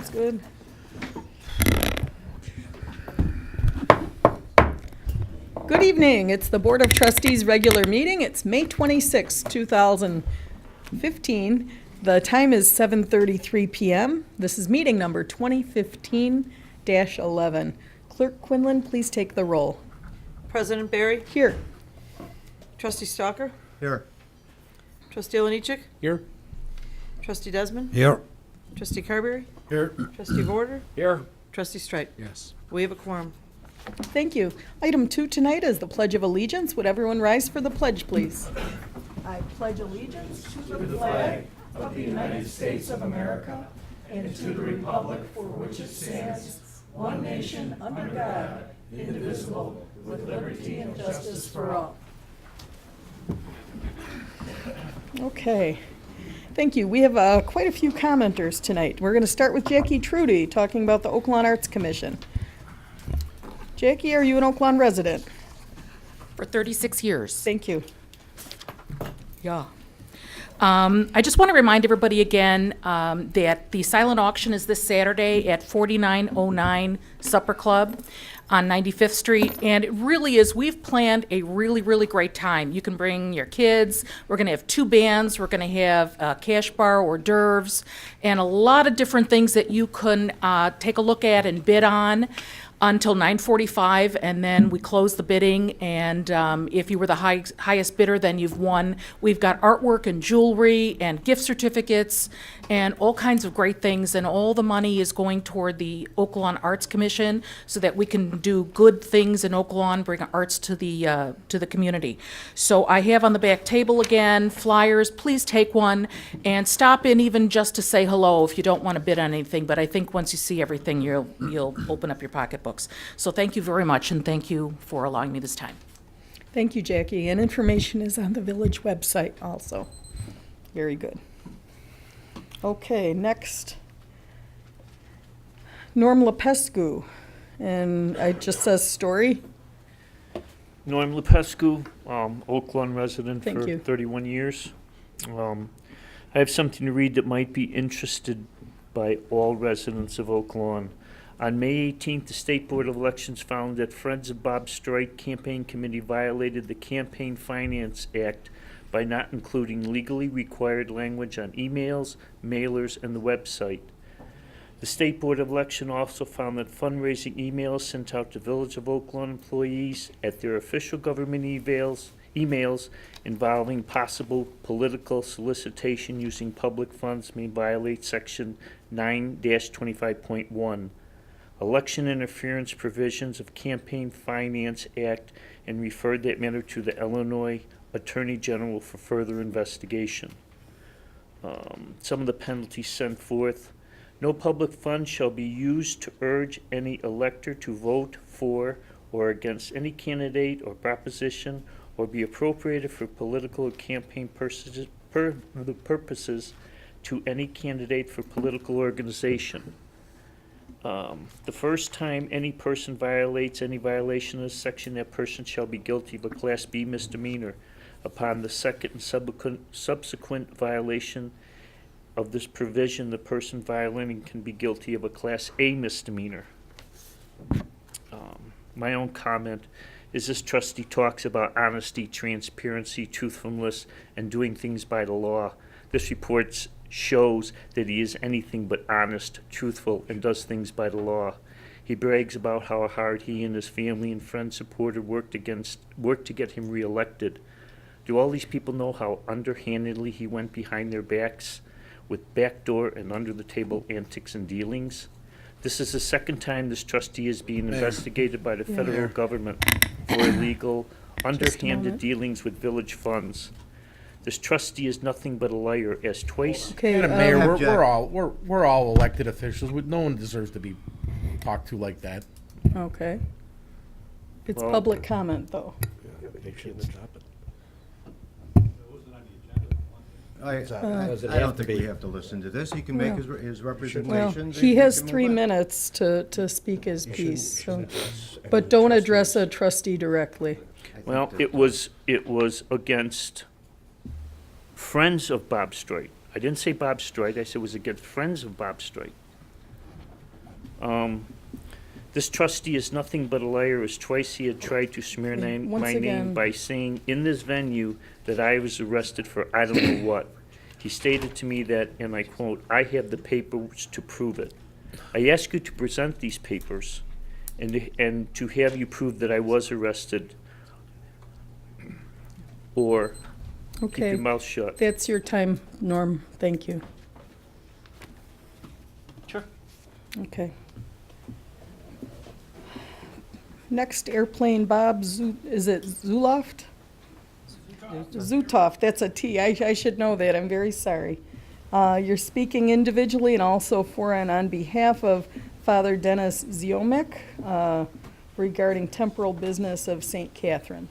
That's good. Good evening. It's the Board of Trustees regular meeting. It's May 26, 2015. The time is 7:33 p.m. This is meeting number 2015-11. Clerk Quinlan, please take the roll. President Barry, Here. Trustee Stalker, Here. Trustee Oliniechek, Here. Trustee Desmond, Here. Trustee Carberry, Here. Trustee Vorder, Here. Trustee Strite. Yes. We have a quorum. Thank you. Item 2 tonight is the Pledge of Allegiance. Would everyone rise for the pledge, please? I pledge allegiance to the flag of the United States of America and to the republic for which it stands, one nation, under God, indivisible, with liberty and justice for all. Okay. Thank you. We have quite a few commenters tonight. We're going to start with Jackie Trudy, talking about the Oaklawn Arts Commission. Jackie, are you an Oaklawn resident? For 36 years. Thank you. Yeah. I just want to remind everybody again that the silent auction is this Saturday at 4909 Supper Club on 95th Street. And it really is, we've planned a really, really great time. You can bring your kids. We're going to have 2 bands. We're going to have a cash bar, hors d'oeuvres, and a lot of different things that you can take a look at and bid on until 9:45, and then we close the bidding, and if you were the highest bidder, then you've won. We've got artwork and jewelry and gift certificates and all kinds of great things, and all the money is going toward the Oaklawn Arts Commission so that we can do good things in Oaklawn, bring arts to the community. So I have on the back table again flyers. Please take one and stop in even just to say hello if you don't want to bid on anything, but I think once you see everything, you'll open up your pocketbooks. So thank you very much, and thank you for allowing me this time. Thank you, Jackie. And information is on the village website also. Very good. Okay, next. Norm Lepescu. And it just says story. Norm Lepescu, Oaklawn resident Thank for you. 31 years. I have something to read that might be interested by all residents of Oaklawn. On May 18th, the State Board of Elections found that Friends of Bob Strike Campaign Committee violated the Campaign Finance Act by not including legally required language on emails, mailers, and the website. The State Board of Election also found that fundraising emails sent out to Village of Oaklawn employees at their official government emails involving possible political solicitation using public funds may violate Section 9-25.1. Election interference provisions of Campaign Finance Act, and referred that matter to the Illinois Attorney General for further investigation. Some of the penalties sent forth. No public funds shall be used to urge any elector to vote for or against any candidate or proposition, or be appropriated for political or campaign purposes to any candidate for political organization. The first time any person violates any violation of this section, that person shall be guilty of a Class B misdemeanor. Upon the second and subsequent violation of this provision, the person violating can be guilty of a Class A misdemeanor. My own comment is this trustee talks about honesty, transparency, truthfulness, and doing things by the law. This report shows that he is anything but honest, truthful, and does things by the law. He brags about how hard he and his family and friends supported worked to get him reelected. Do all these people know how underhandedly he went behind their backs with backdoor and under-the-table antics and dealings? This is the second time this trustee is being investigated by the federal government for illegal, underhanded dealings with village funds. This trustee is nothing but a liar, as twice. Okay, Madam Mayor, we're all elected officials. No one deserves to be talked to like that. okay. It's Well- public comment, though. I don't think we have to listen to this. He can make his Well, representations. he has can 3 move on. minutes to speak his piece, so, but don't address a trustee directly. Well, it was against friends of Bob Strite. I didn't say Bob Strite, I said it was against friends of Bob Strite. This trustee is nothing but a liar, as twice he had tried to smear Once my again. name by saying in this venue that I was arrested for I don't know what. He stated to me that, and I quote, "I have the papers to prove it." I ask you to present these papers and to have you prove that I was arrested, or keep Okay, your mouth shut. that's your time, Norm. Thank you. Sure. Okay. Next, airplane Bob, is it Zuloft? Zutoff, that's a T. I should know that. I'm very sorry. You're speaking individually and also for and on behalf of Father Dennis Ziomek regarding temporal business of St. Catherine.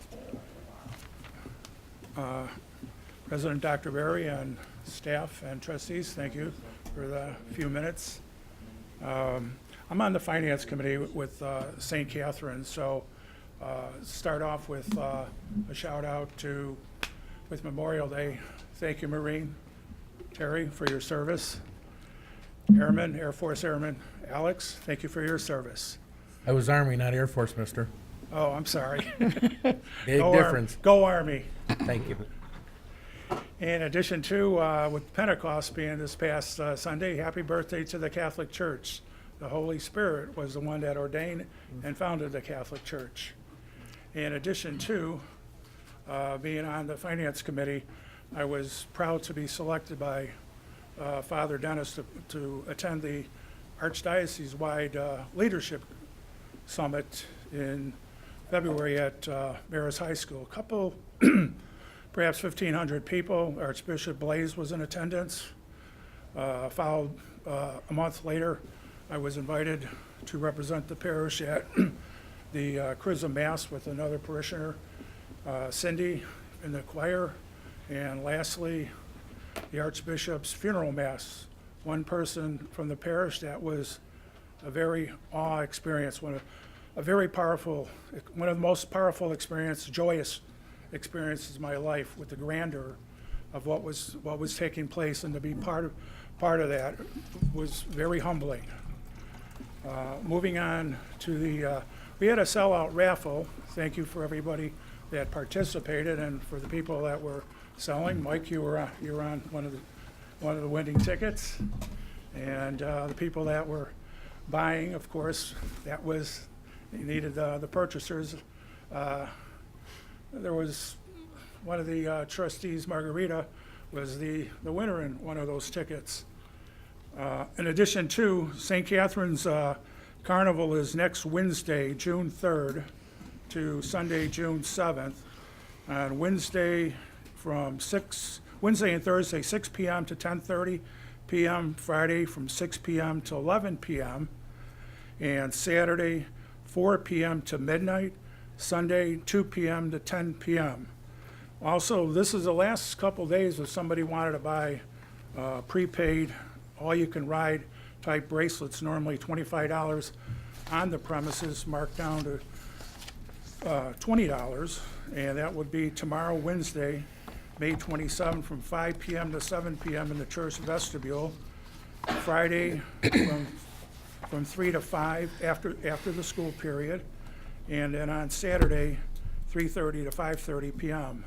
President Dr. Berry and staff and trustees, thank you for the few minutes. I'm on the Finance Committee with St. Catherine, so start off with a shout out to, with Memorial Day, thank you Marine Terry for your service. Airman, Air Force Airman Alex, thank you for your service. I was Army, not Air Force, mister. Oh, I'm sorry. Big Go difference. Go Army. Thank you. In addition to, with Pentecost being this past Sunday, happy birthday to the Catholic Church. The Holy Spirit was the one that ordained and founded the Catholic Church. In addition to being on the Finance Committee, I was proud to be selected by Father Dennis to attend the Archdiocese-wide Leadership Summit in February at Maris High School. A couple, perhaps 1,500 people. Archbishop Blaise was in attendance. Followed a month later, I was invited to represent the parish at the Chrism Mass with another parishioner, Cindy, in the choir. And lastly, the Archbishop's funeral Mass. One person from the parish that was a very awe experience, one of the most powerful experiences, joyous experiences of my life, with the grandeur of what was taking place, and to be part of that was very humbling. Moving on to we had a sellout raffle. Thank you for everybody that participated and for the people that were selling. Mike, you were on one of the winning tickets, and the people that were buying, of course, you needed the purchasers. There was one of the trustees, Margarita, was the winner in one of those tickets. In addition to, St. Catherine's Carnival is next Wednesday, June 3rd, to Sunday, June 7th. On Wednesday and Thursday, 6 p.m. to 10:30 p.m. Friday from 6 p.m. to 11 p.m. And Saturday, 4 p.m. to midnight. Sunday, 2 p.m. to 10 p.m. Also, this is the last couple days if somebody wanted to buy prepaid, all-you-can-ride type bracelets, normally $25 on the premises, marked down to $20. And that would be tomorrow, Wednesday, May 27th, from 5 p.m. to 7 p.m. in the church vestibule. Friday, from 3 to 5 after the school period. And then on Saturday, 3:30 to 5:30 p.m.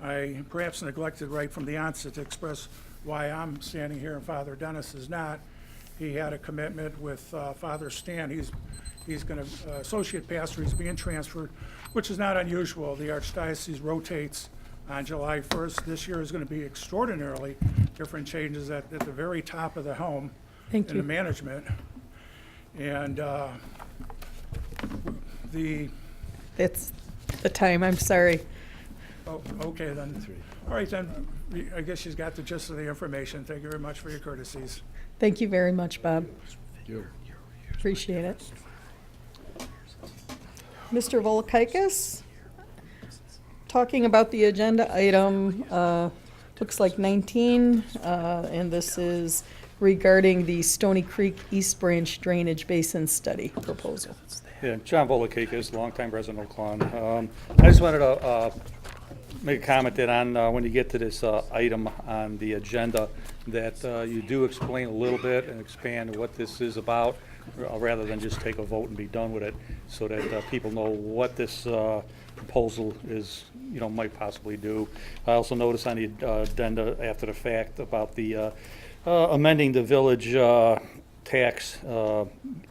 I perhaps neglected right from the onset to express why I'm standing here and Father Dennis is not. He had a commitment with Father Stan. He's going to, associate pastor, he's being transferred, which is not unusual. The Archdiocese rotates on July 1st. This year is going to be extraordinarily different changes at the very top of the helm Thank in you. the management. And That's the time, I'm sorry. oh, okay then. All right then, I guess she's got the gist of the information. Thank you very much for your courtesies. Thank you very much, Bob. Appreciate it. Mr. Volkikis, talking about the agenda item, looks like 19, and this is regarding the Stony Creek East Branch Drainage Basin Study proposal. Yeah, John Volokakis, longtime resident of Klon. I just wanted to make a comment that when you get to this item on the agenda, that you do explain a little bit and expand what this is about. rather than just take a vote and be done with it, so that people know what this proposal is, might possibly do. I also noticed on the addenda after the fact about the amending the village tax,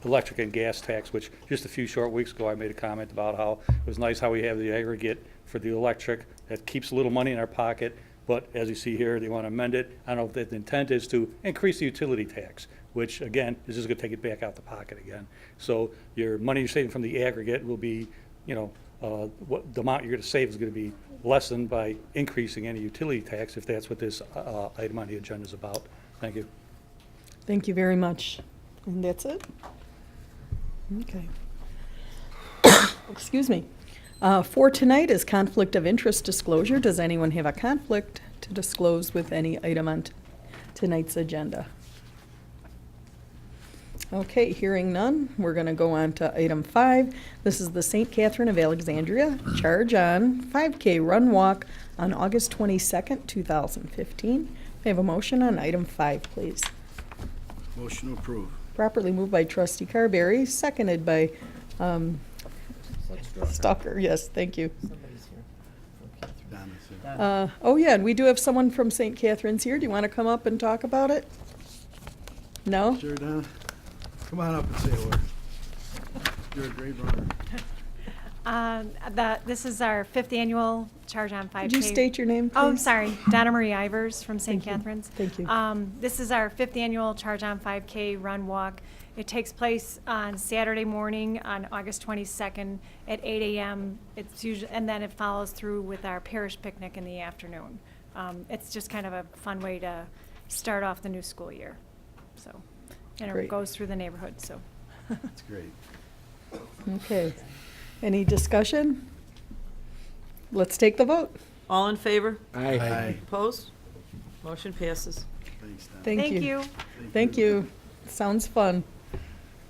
electric and gas tax, which just a few short weeks ago I made a comment about how it was nice how we have the aggregate for the electric. That keeps a little money in our pocket, but as you see here, they want to amend it. I don't know if the intent is to increase the utility tax, which again, is just going to take it back out the pocket again. So your money you're saving from the aggregate will be, what the amount you're going to save is going to be lessened by increasing any utility tax, if that's what this item on the agenda is about. Thank you. Thank you very much. And that's it? Okay. Excuse me. For tonight is conflict of interest disclosure. Does anyone have a conflict to disclose with any item on tonight's agenda? Okay, hearing none, we're going to go on to item 5. This is the St. Catherine of Alexandria Charge on 5K Run Walk on August 22nd, 2015. May I have a motion on item 5, please? Motion to approve. Properly moved by Trustee Carberry, seconded by Stalker. Yes, thank you. Oh, yeah, and we do have someone from St. Catherine's here. Do you want to come up and talk about it? No? Sure, Donna. Come on up and say a word. You're a great runner. This is our 5th annual Charge on 5K. Could you state your name, please? Oh, I'm sorry. Donna Marie Ivers from St. Thank you. Catherine's. Thank you. This is our 5th annual Charge on 5K Run Walk. It takes place on Saturday morning on August 22nd at 8 a.m. It's usually, and then it follows through with our parish picnic in the afternoon. It's just kind of a fun way to start off the new school year. So, and Great. it goes through the neighborhood. So. That's great. Okay. Any discussion? Let's take the vote. All in favor? Aye. Opposed? Motion passes. Thanks, Donna. Thank you. Thank you. Sounds fun.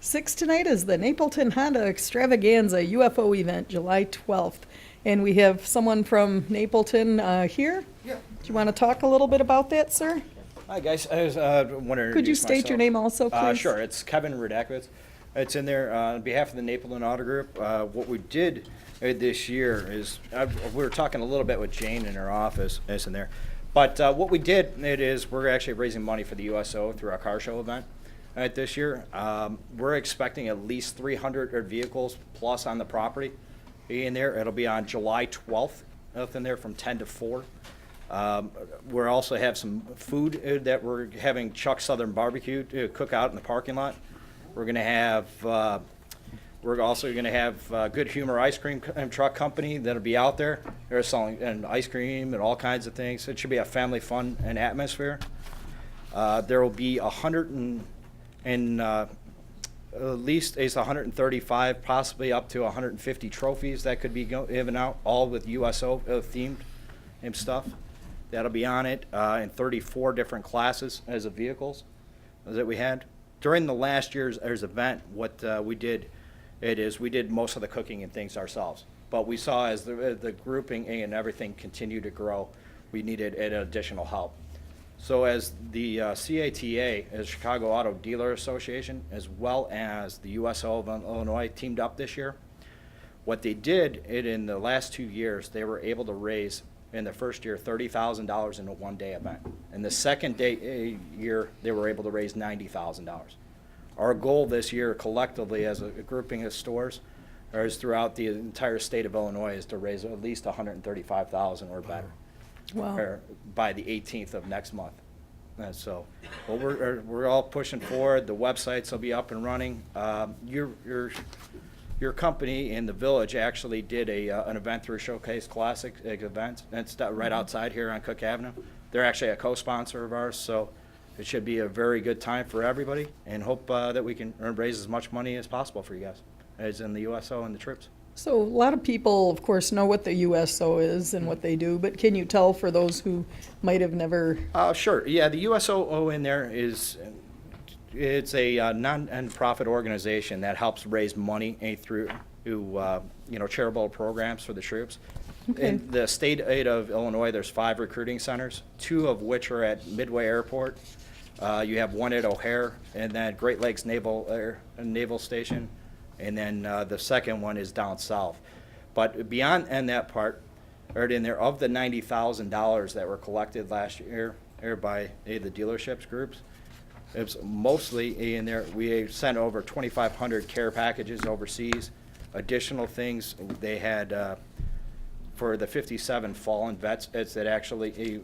6 tonight is the Napleton Honda Extravaganza UFO event, July 12th. And we have someone from Napleton here. Yeah. Do you want to talk a little bit about that, sir? Hi, guys. I was wondering. Could you state your name also, please? Sure. It's Kevin Rudakowitz. It's in there on behalf of the Napleton Auto Group. What we did this year is we were talking a little bit with Jane in her office. It's in there. But what we did is we're actually raising money for the USO through our car show event this year. We're expecting at least 300 vehicles plus on the property in there. It'll be on July 12th up in there from 10 to 4. We also have some food that we're having Chuck Southern Barbecue to cook out in the parking lot. We're going to have, we're also going to have Good Humor Ice Cream Truck Company that'll be out there. They're selling ice cream and all kinds of things. It should be a family fun and atmosphere. There will be at least 135, possibly up to 150 trophies that could be given out, all with USO themed and stuff. That'll be on it in 34 different classes as of vehicles that we had. During the last year's event, what we did, we did most of the cooking and things ourselves. But we saw as the grouping and everything continued to grow, we needed additional help. So as the CATA, as Chicago Auto Dealer Association, as well as the USO of Illinois teamed up this year, what they did in the last 2 years, they were able to raise in the first year $30,000 in a one-day event. In the second year, they were able to raise $90,000. Our goal this year collectively as a grouping of stores, or is throughout the entire state of Illinois, is to raise at least $135,000 or better. Wow. Or by the 18th of next month. And so, well, we're all pushing forward. The websites will be up and running. Your company in the village actually did an event through Showcase Classic events. It's right outside here on Cook Avenue. They're actually a co-sponsor of ours, so it should be a very good time for everybody, and hope that we can raise as much money as possible for you guys, as in the USO and the troops. So a lot of people, of course, know what the USO is and what they do, but can you tell for those who might have never? Sure. Yeah, the USO in there it's a non-profit organization that helps raise money through charitable programs for the troops. Okay. In the state of Illinois, there's 5 recruiting centers, 2 of which are at Midway Airport. You have one at O'Hare, and then Great Lakes Naval Station, and then the second one is down south. But beyond and that part, right in there, of the $90,000 that were collected last year by the dealerships groups, it's mostly in there. We sent over 2,500 care packages overseas. Additional things they had for the 57 fallen vets that actually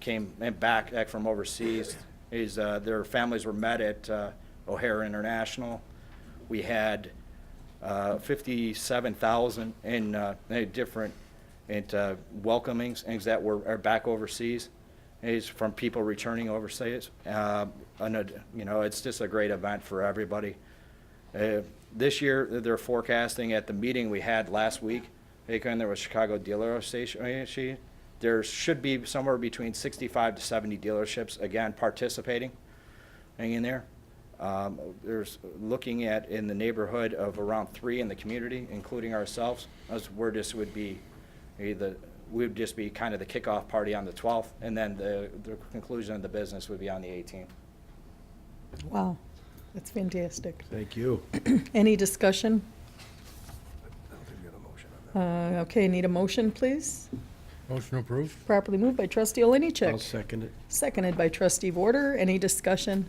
came back from overseas. Their families were met at O'Hare International. We had 57,000 in different welcomings, things that are back overseas, is from people returning overseas. It's just a great event for everybody. This year, they're forecasting at the meeting we had last week, there was Chicago Dealer Association. There should be somewhere between 65 to 70 dealerships, again, participating in there. There's looking at in the neighborhood of around 3 in the community, including ourselves. We'd just be kind of the kickoff party on the 12th, and then the conclusion of the business would be on the 18th. Wow, that's fantastic. Thank you. Any discussion? Okay, need a motion, please? Motion approved? Properly moved by trustee I'll Oliniechek, second it. seconded by trustee Vorder. Any discussion?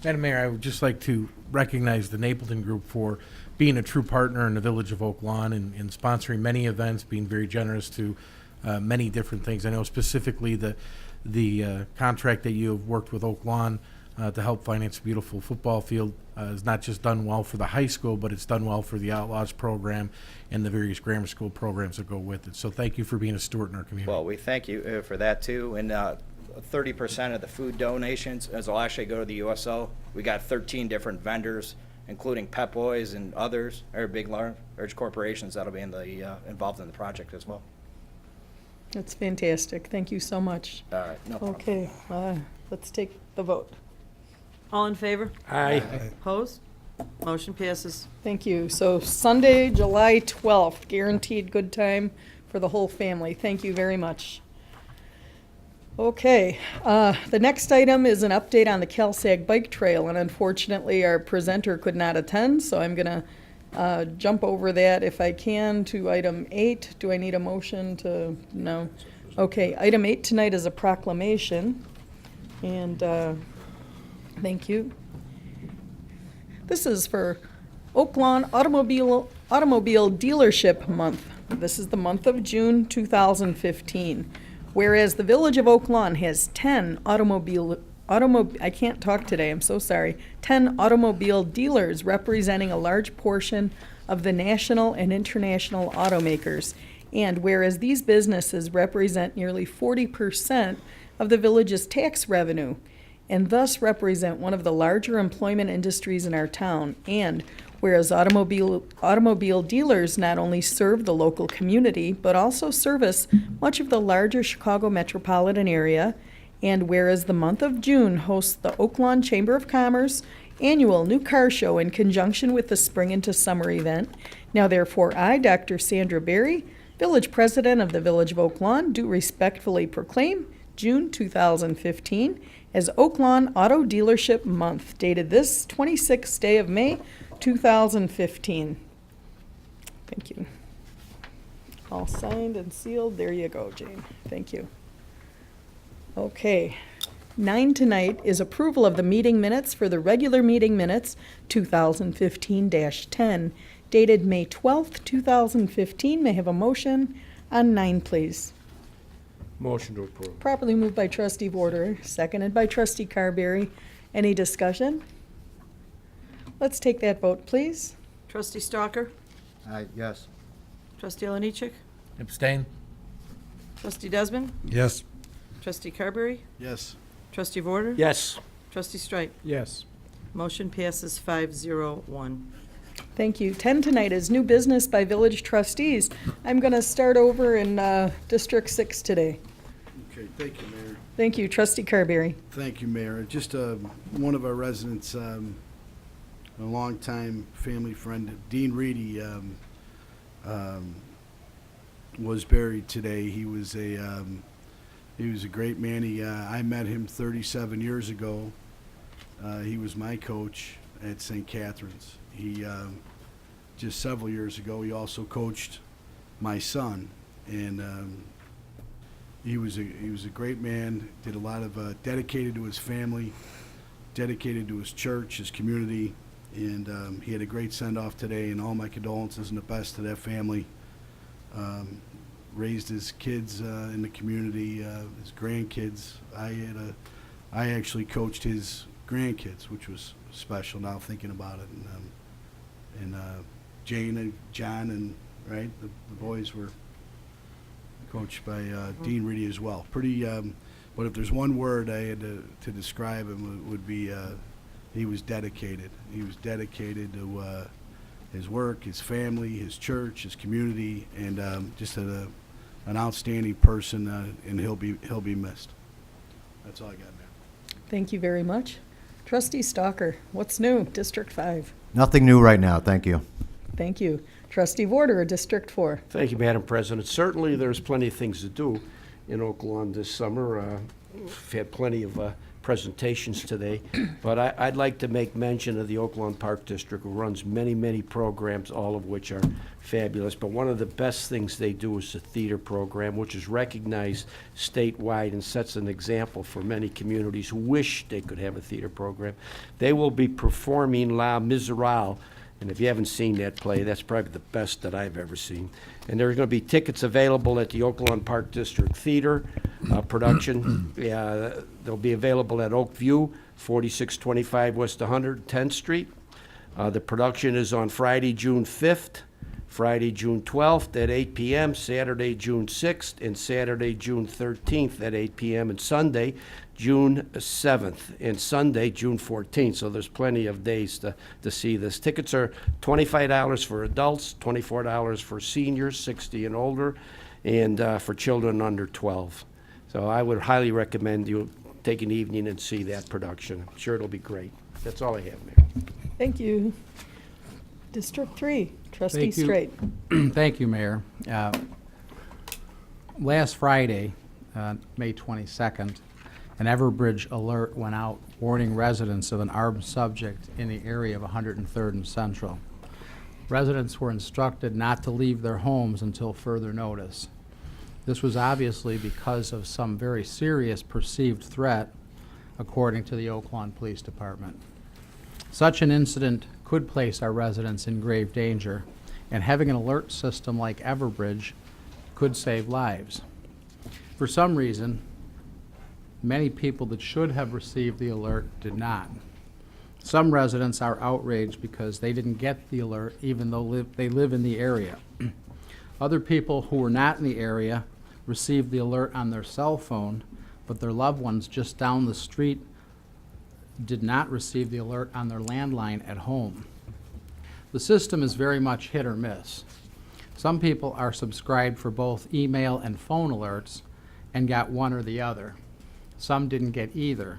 Madam Mayor, I would just like to recognize the Napleton Group for being a true partner in the Village of Oak Lawn and sponsoring many events, being very generous to many different things. I know specifically the contract that you have worked with Oak Lawn to help finance a beautiful football field is not just done well for the high school, but it's done well for the Outlaws program and the various grammar school programs that go with it. So thank you for being a steward in our community. Well, we thank you for that too. And 30% of the food donations will actually go to the USO. We got 13 different vendors, including Pep Boys and others, or big large corporations that'll be involved in the project as well. That's fantastic. Thank you so much. All right, no problem. Okay, let's take the vote. All in favor? Aye. Opposed? Motion passes. Thank you. So Sunday, July 12th, guaranteed good time for the whole family. Thank you very much. Okay, the next item is an update on the CalSag Bike Trail, and unfortunately, our presenter could not attend, so I'm gonna jump over that if I can to item 8. Do I need a motion to, no? Okay, item 8 tonight is a proclamation, and thank you. This is for Oak Lawn Automobile Dealership Month. This is the month of June 2015. Whereas the Village of Oak Lawn has 10 I can't talk today, I'm so sorry, 10 automobile dealers representing a large portion of the national and international automakers. And whereas these businesses represent nearly 40% of the village's tax revenue, and thus represent one of the larger employment industries in our town. And whereas automobile dealers not only serve the local community, but also service much of the larger Chicago metropolitan area. And whereas the month of June hosts the Oak Lawn Chamber of Commerce annual new car show in conjunction with the Spring into Summer event. Now therefore I, Dr. Sandra Berry, Village President of the Village of Oak Lawn, do respectfully proclaim June 2015 as Oak Lawn Auto Dealership Month, dated this 26th day of May, 2015. Thank you. All signed and sealed. There you go, Jane. Thank you. Okay. 9 tonight is approval of the meeting minutes for the regular meeting minutes 2015-10, dated May 12th, 2015. May I have a motion on 9, please? Motion to approve. Properly moved by trustee Vorder, seconded by trustee Carberry. Any discussion? Let's take that vote, please. Trustee Stalker? Yes. Trustee Oliniechek? Abstain? Trustee Desmond? Yes. Trustee Carberry? Yes. Trustee Vorder? Yes. Trustee Strike? Yes. Motion passes 5-0-1. Thank you. 10 tonight is new business by village trustees. I'm going to start over in District 6 today. Okay, thank you, Mayor. Thank you. Trustee Carberry. Thank you, Mayor. Just one of our residents, a longtime family friend, Dean Reedy, was buried today. He was a He was a great man. I met him 37 years ago. He was my coach at St. Catherine's. He just several years ago, he also coached my son, and he was a great man. Did a lot of dedicated to his family, dedicated to his church, his community, and he had a great send-off today. And all my condolences and the best to that family. Raised his kids in the community, his grandkids. I actually coached his grandkids, which was special. Now thinking about it, and Jane and John and right, the boys were coached by Dean Reedy as well. Pretty, but if there's one word I had to describe him, it would be he was dedicated. He was dedicated to his work, his family, his church, his community, and just an outstanding person. And he'll be missed. That's all I got, man. Thank you very much. Trustee Stalker, what's new? District 5. Nothing new right now, thank you. Thank you. Trustee Warder, District 4. Thank you, Madam President. Certainly, there's plenty of things to do in Oak Lawn this summer. We've had plenty of presentations today, but I'd like to make mention of the Oak Lawn Park District, who runs many, many programs, all of which are fabulous. But one of the best things they do is the theater program, which is recognized statewide and sets an example for many communities who wish they could have a theater program. They will be performing Les Miserables. And if you haven't seen that play, that's probably the best that I've ever seen. And there's going to be tickets available at the Oak Lawn Park District Theater production. They'll be available at Oak View, 4625 West 110th Street. The production is on Friday, June 5th, Friday, June 12th at 8 p.m., Saturday, June 6th, and Saturday, June 13th at 8 p.m., and Sunday, June 7th, and Sunday, June 14th. So there's plenty of days to see this. Tickets are $25 for adults, $24 for seniors, 60 and older, and for children under 12. So I would highly recommend you take an evening and see that production. I'm sure it'll be great. That's all I have, Mayor. Thank you. District 3, Trustee Thank you. Straight. Thank you, Mayor. Last Friday, May 22nd, an Everbridge alert went out warning residents of an armed subject in the area of 103rd and Central. Residents were instructed not to leave their homes until further notice. This was obviously because of some very serious perceived threat, according to the Oak Lawn Police Department. Such an incident could place our residents in grave danger, and having an alert system like Everbridge could save lives. For some reason, many people that should have received the alert did not. Some residents are outraged because they didn't get the alert even though they live in the area. Other people who were not in the area received the alert on their cell phone, but their loved ones just down the street did not receive the alert on their landline at home. The system is very much hit or miss. Some people are subscribed for both email and phone alerts and got one or the other. Some didn't get either.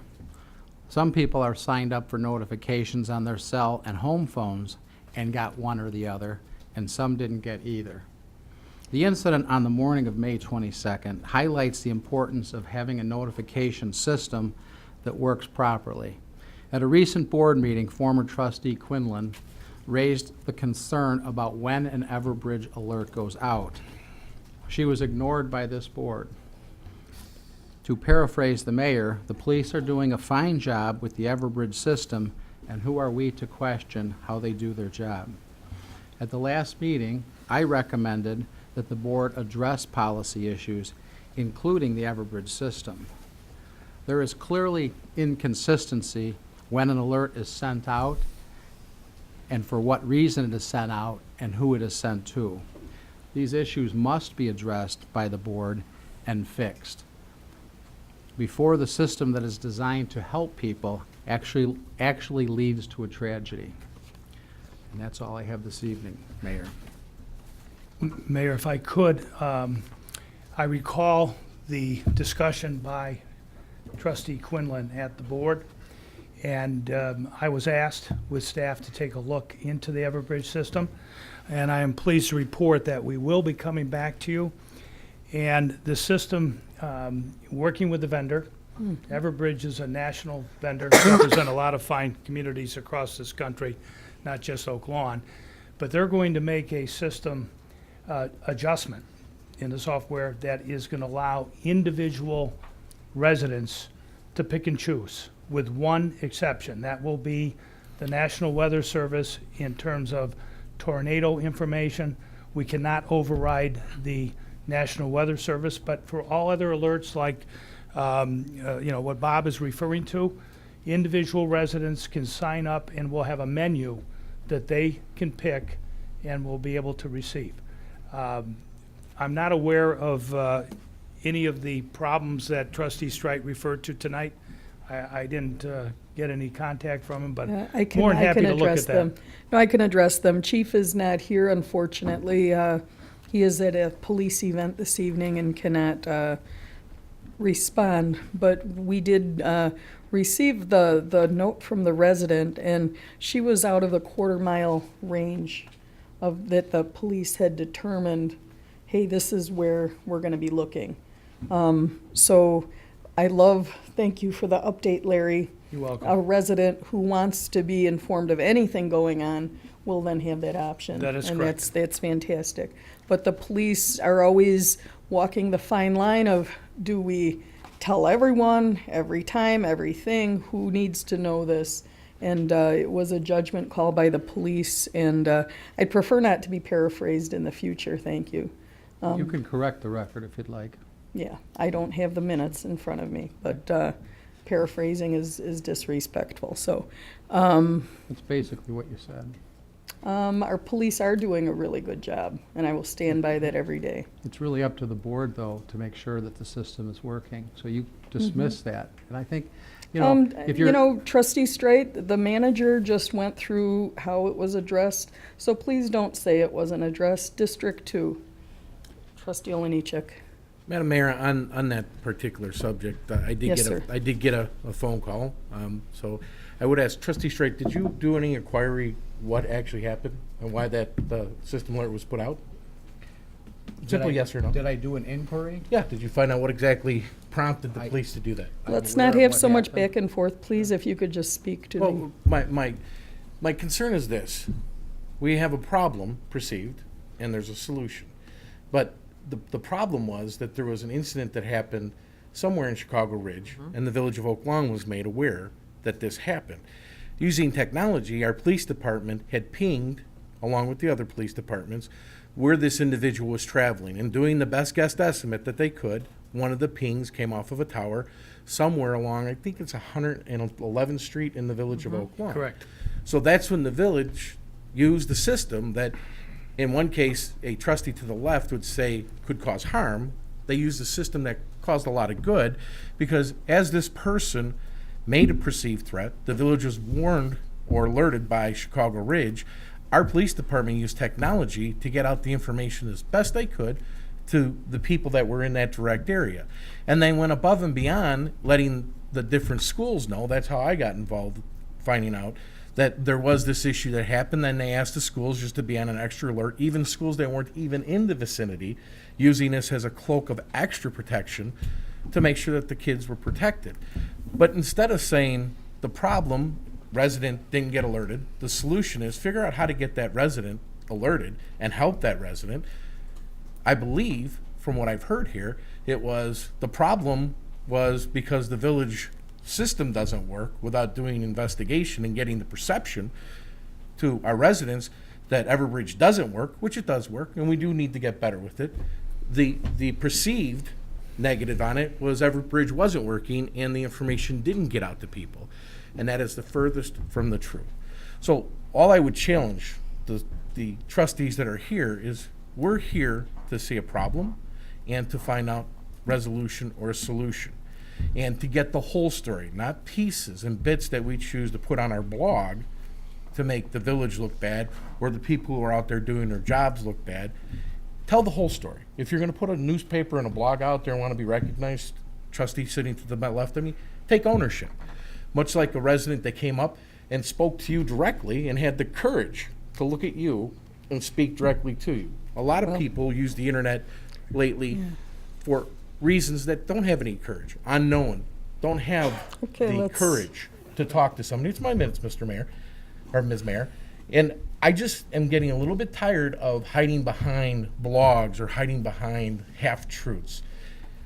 Some people are signed up for notifications on their cell and home phones and got one or the other, and some didn't get either. The incident on the morning of May 22nd highlights the importance of having a notification system that works properly. At a recent board meeting, former trustee Quinlan raised the concern about when an Everbridge alert goes out. She was ignored by this board. To paraphrase the mayor, the police are doing a fine job with the Everbridge system, and who are we to question how they do their job? At the last meeting, I recommended that the board address policy issues, including the Everbridge system. There is clearly inconsistency when an alert is sent out and for what reason it is sent out and who it is sent to. These issues must be addressed by the board and fixed before the system that is designed to help people actually leads to a tragedy. And that's all I have this evening, Mayor. Mayor, if I could, I recall the discussion by Trustee Quinlan at the board, and I was asked with staff to take a look into the Everbridge system, and I am pleased to report that we will be coming back to you And the system, working with the vendor, Everbridge is a national vendor, represent a lot of fine communities across this country, not just Oak Lawn. But they're going to make a system adjustment in the software that is going to allow individual residents to pick and choose, with one exception. That will be the National Weather Service in terms of tornado information. We cannot override the National Weather Service, but for all other alerts like what Bob is referring to, individual residents can sign up and we'll have a menu that they can pick and will be able to receive. I'm not aware of any of the problems that Trustee Strite referred to tonight. I didn't get any contact from him, but I can, more than I happy can to look address at them. that. No, I can address them. Chief is not here, unfortunately. He is at a police event this evening and cannot respond. But we did receive the note from the resident, and she was out of the quarter-mile range of that the police had determined, hey, this is where we're going to be looking. So thank you for the update, Larry. You're welcome. A resident who wants to be informed of anything going on will then have that option. That is and correct. that's fantastic. But the police are always walking the fine line of, do we tell everyone, every time, everything, who needs to know this? And it was a judgment call by the police, and I'd prefer not to be paraphrased in the future, thank you. You can correct the record if you'd like. Yeah, I don't have the minutes in front of me, but paraphrasing is disrespectful, so. That's basically what you said. Our police are doing a really good job, and I will stand by that every day. It's really up to the board, though, to make sure that the system is working. So you dismiss that. And I think, if you're... Trustee Strite, the manager just went through how it was addressed, so please don't say it wasn't addressed. District 2. Trustee Olenichek. Madam Mayor, on that particular subject, I did get a phone call. So I would ask Trustee Strite, did you do any inquiry what actually happened and why that system alert was put out? Simple yes or no. Did I do an inquiry? Yeah, did you find out what exactly prompted the police to do that? Let's aware not of have what so much happened. back and forth, please, if you could just speak to me. Well, my concern is this. We have a problem perceived, and there's a solution. But the problem was that there was an incident that happened somewhere in Chicago Ridge, and the Village of Oak Lawn was made aware that this happened. Using technology, our police department had pinged, along with the other police departments, where this individual was traveling. And doing the best guess estimate that they could, one of the pings came off of a tower somewhere along, I think it's 111th Street in the Village of Oak Lawn. Correct. So that's when the village used the system that, in one case, a trustee to the left would say could cause harm. They used a system that caused a lot of good, because as this person made a perceived threat, the village was warned or alerted by Chicago Ridge. Our police department used technology to get out the information as best they could to the people that were in that direct area. And they went above and beyond letting the different schools know. That's how I got involved, finding out that there was this issue that happened. Then they asked the schools just to be on an extra alert, even schools that weren't even in the vicinity, using this as a cloak of extra protection to make sure that the kids were protected. But instead of saying the problem, resident didn't get alerted, the solution is figure out how to get that resident alerted and help that resident. I believe, from what I've heard here, it was the problem was because the village system doesn't work without doing investigation and getting the perception to our residents that Everbridge doesn't work, which it does work, and we do need to get better with it. The perceived negative on it was Everbridge wasn't working and the information didn't get out to people. And that is the furthest from the truth. So all I would challenge the trustees that are here is we're here to see a problem and to find out resolution or a solution. And to get the whole story, not pieces and bits that we choose to put on our blog to make the village look bad or the people who are out there doing their jobs look bad. Tell the whole story. If you're going to put a newspaper and a blog out there and want to be recognized, trustee sitting to the left of me, take ownership. Much like a resident that came up and spoke to you directly and had the courage to look at you and speak directly to you. A lot of people use the internet lately for reasons that don't have any courage, unknown, don't have Okay, the let's- courage to talk to somebody. It's my minutes, Mr. Mayor, or Ms. Mayor. And I just am getting a little bit tired of hiding behind blogs or hiding behind half-truths.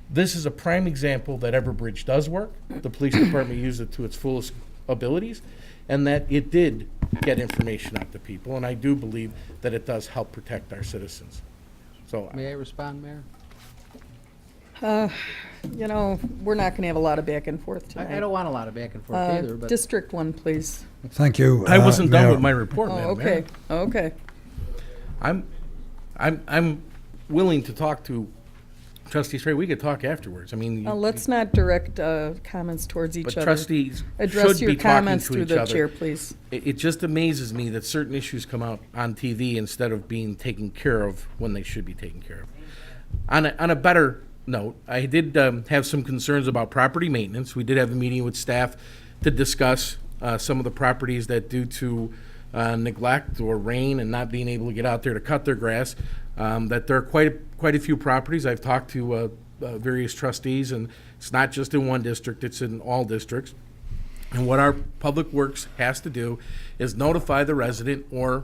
This is a prime example that Everbridge does work. The police department used it to its fullest abilities, and that it did get information out to people, and I do believe that it does help protect our citizens. So, May I respond, Mayor? You know, we're not gonna have a lot of back and forth tonight. I don't want a lot of back and forth either, but. District 1, please. Thank you. I wasn't done Mayor. with my report, Oh, Madam Mayor. okay. I'm willing to talk to Trustee Stray. We could talk afterwards. I mean, Let's not direct comments towards each but other. trustees Address should your be talking comments to through each the other. chair, please. It just amazes me that certain issues come out on TV instead of being taken care of when they should be taken care of. On a better note, I did have some concerns about property maintenance. We did have a meeting with staff to discuss some of the properties that, due to neglect or rain and not being able to get out there to cut their grass, that there are quite a few properties. I've talked to various trustees, and it's not just in one district, it's in all districts. And what our Public Works has to do is notify the resident or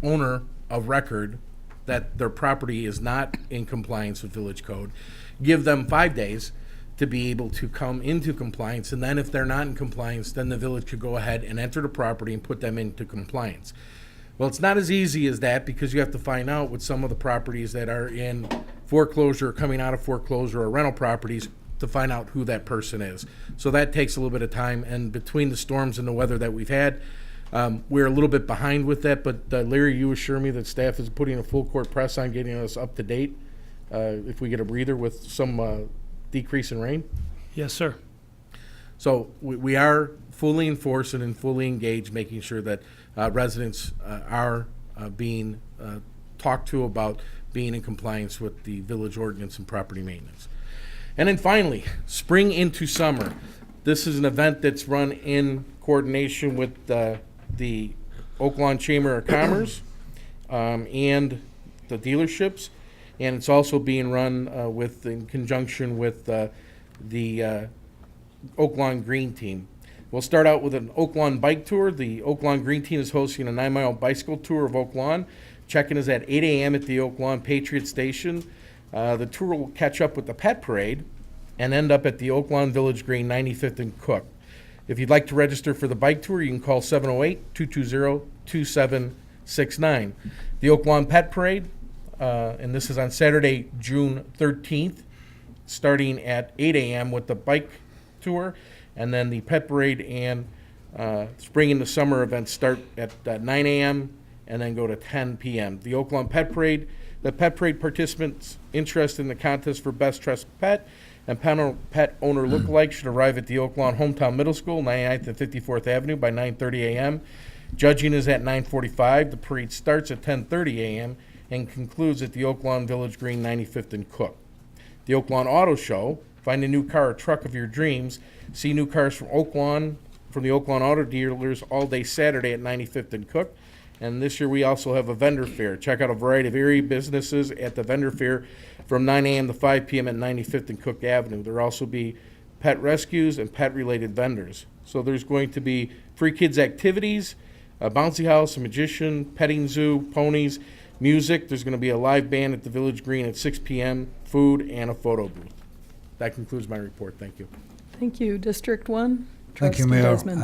owner of record that their property is not in compliance with village code, give them 5 days to be able to come into compliance, and then if they're not in compliance, then the village could go ahead and enter the property and put them into compliance. Well, it's not as easy as that, because you have to find out with some of the properties that are in foreclosure, coming out of foreclosure, or rental properties, to find out who that person is. So that takes a little bit of time, and between the storms and the weather that we've had, we're a little bit behind with that, but Larry, you assure me that staff is putting a full court press on getting us up to date if we get a breather with some decrease in rain? Yes, sir. So we are fully enforcing and fully engaged, making sure that residents are being talked to about being in compliance with the village ordinance and property maintenance. And then finally, spring into summer. This is an event that's run in coordination with the Oaklawn Chamber of Commerce and the dealerships, and it's also being run in conjunction with the Oaklawn Green Team. We'll start out with an Oaklawn bike tour. The Oaklawn Green Team is hosting a 9-mile bicycle tour of Oaklawn. Check-in is at 8 a.m. at the Oaklawn Patriot Station. The tour will catch up with the pet parade and end up at the Oaklawn Village Green, 95th and Cook. If you'd like to register for the bike tour, you can call 708-220-2769. The Oaklawn Pet Parade, and this is on Saturday, June 13th, starting at 8 a.m. with the bike tour, and then the pet parade and spring into summer events start at 9 a.m. and then go to 10 p.m. The Oaklawn Pet Parade, the pet parade participants interested in the contest for Best Dressed Pet and pet owner lookalike should arrive at the Oaklawn Hometown Middle School, 99th and 54th Avenue by 9:30 a.m. Judging is at 9:45. The parade starts at 10:30 a.m. and concludes at the Oaklawn Village Green, 95th and Cook. The Oaklawn Auto Show, find a new car or truck of your dreams. See new cars from the Oaklawn Auto Dealers all day Saturday at 95th and Cook. And this year we also have a vendor fair. Check out a variety of area businesses at the vendor fair from 9 a.m. to 5 p.m. at 95th and Cook Avenue. There will also be pet rescues and pet-related vendors. So there's going to be free kids activities, a bouncy house, a magician, petting zoo, ponies, music. There's going to be a live band at the Village Green at 6 p.m., food, and a photo booth. That concludes my report. Thank you. Thank you. District 1? Thank you, Trustee Mayor. Desmond.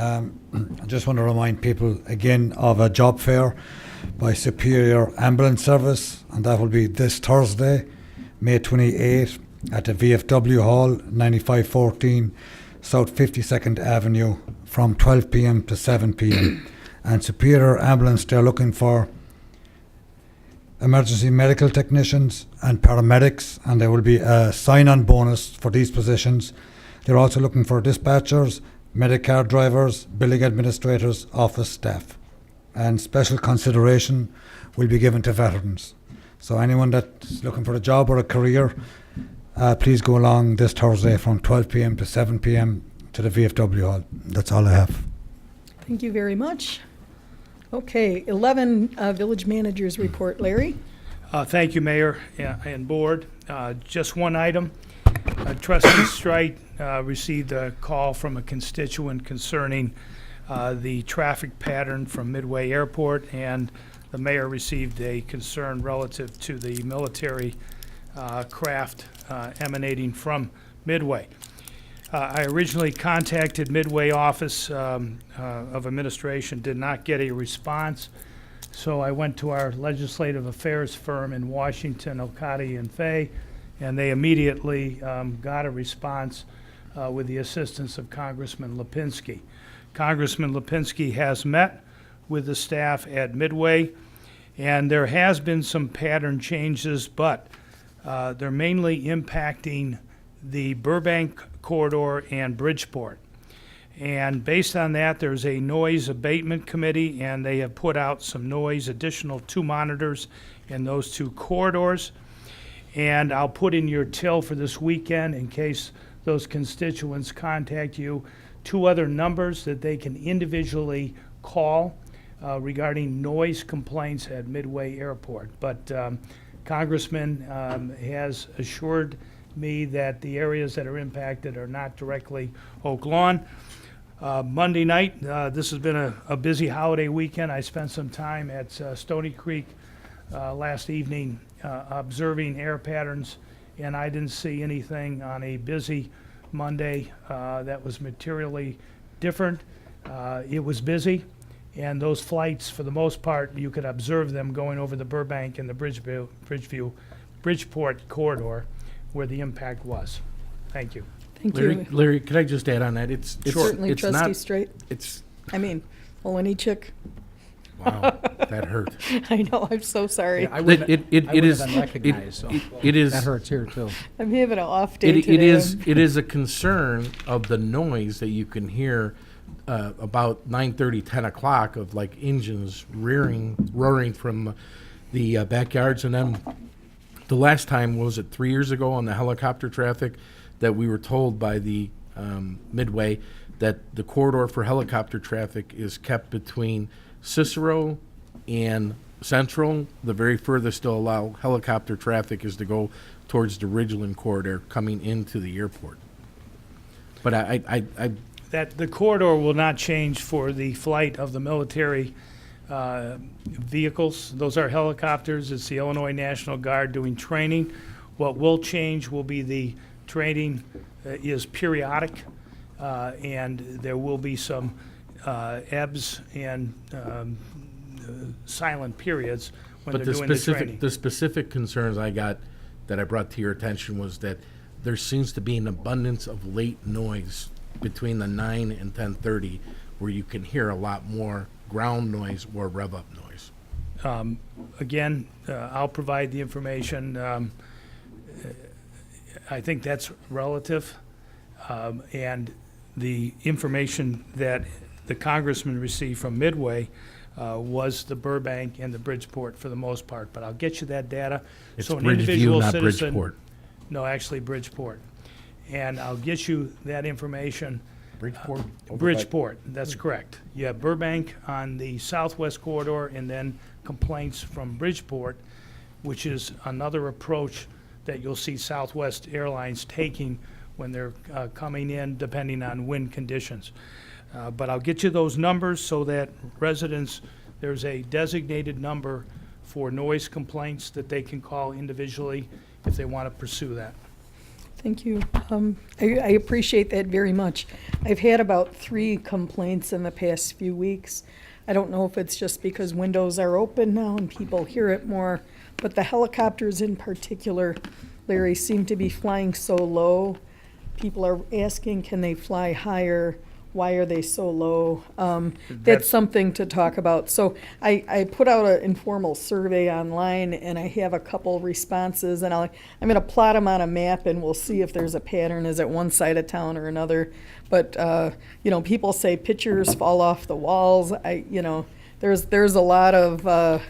I just want to remind people again of a job fair by Superior Ambulance Service, and that will be this Thursday, May 28, at the VFW Hall, 9514 South 52nd Avenue, from 12 p.m. to 7 p.m. And Superior Ambulance, they're looking for emergency medical technicians and paramedics, and there will be a sign-on bonus for these positions. They're also looking for dispatchers, Medicare drivers, billing administrators, office staff. And special consideration will be given to veterans. So anyone that's looking for a job or a career, please go along this Thursday from 12 p.m. to 7 p.m. to the VFW Hall. That's all I have. Thank you very much. Okay, 11, Village Managers Report. Larry? Thank you, Mayor and Board. Just one item. Trustee Strite received a call from a constituent concerning the traffic pattern from Midway Airport, and the mayor received a concern relative to the military craft emanating from Midway. I originally contacted Midway Office of Administration, did not get a response, so I went to our legislative affairs firm in Washington, Elcati and Fay, and they immediately got a response with the assistance of Congressman Lipinski. Congressman Lipinski has met with the staff at Midway, and there has been some pattern changes, but they're mainly impacting the Burbank corridor and Bridgeport. And based on that, there's a noise abatement committee, and they have put out some additional 2 monitors in those 2 corridors. And I'll put in your till for this weekend, in case those constituents contact you, 2 other numbers that they can individually call regarding noise complaints at Midway Airport. But Congressman has assured me that the areas that are impacted are not directly Oak Lawn. Monday night, this has been a busy holiday weekend. I spent some time at Stony Creek last evening observing air patterns, and I didn't see anything on a busy Monday that was materially different. It was busy, and those flights, for the most part, you could observe them going over the Burbank and the Bridgeport corridor where the impact was. Thank you. Thank you. Larry, could I just add on that? It's Certainly, it's Trustee not, Straight. It's, Olenichik. wow, that hurt. I know, I'm so sorry. I would It have is, been recognized, so it is. that hurts here too. I'm having an off day It today. is a concern of the noise that you can hear about 9:30, 10 o'clock of like engines roaring from the backyards. And then the last time, was it 3 years ago on the helicopter traffic, that we were told by the Midway that the corridor for helicopter traffic is kept between Cicero and Central. The very furthest to allow helicopter traffic is to go towards the Ridgeland corridor coming into the airport. But That the corridor will not change for the flight of the military vehicles. Those are helicopters. It's the Illinois National Guard doing training. What will change will be the training is periodic, and there will be some ebbs and silent periods when But they're doing the training. the specific concerns I got that I brought to your attention was that there seems to be an abundance of late noise between the 9 and 10:30, where you can hear a lot more ground noise or rev-up noise. Again, I'll provide the information. I think that's relative, and the information that the congressman received from Midway was the Burbank and the Bridgeport for the most part, but I'll get you that data. It's So an Bridgeview, individual not citizen- Bridgeport. No, actually Bridgeport. And I'll get you that information. Bridgeport? Bridgeport, that's correct. You have Burbank on the southwest corridor, and then complaints from Bridgeport, which is another approach that you'll see Southwest Airlines taking when they're coming in, depending on wind conditions. But I'll get you those numbers so that residents, there's a designated number for noise complaints that they can call individually if they want to pursue that. Thank you. I appreciate that very much. I've had about 3 complaints in the past few weeks. I don't know if it's just because windows are open now and people hear it more, but the helicopters in particular, Larry, seem to be flying so low. People are asking, can they fly higher? Why are they so low? That's something to talk about. So I put out an informal survey online, and I have a couple responses, and I'm going to plot them on a map, and we'll see if there's a pattern. Is it one side of town or another? But people say pictures fall off the walls. There's a lot of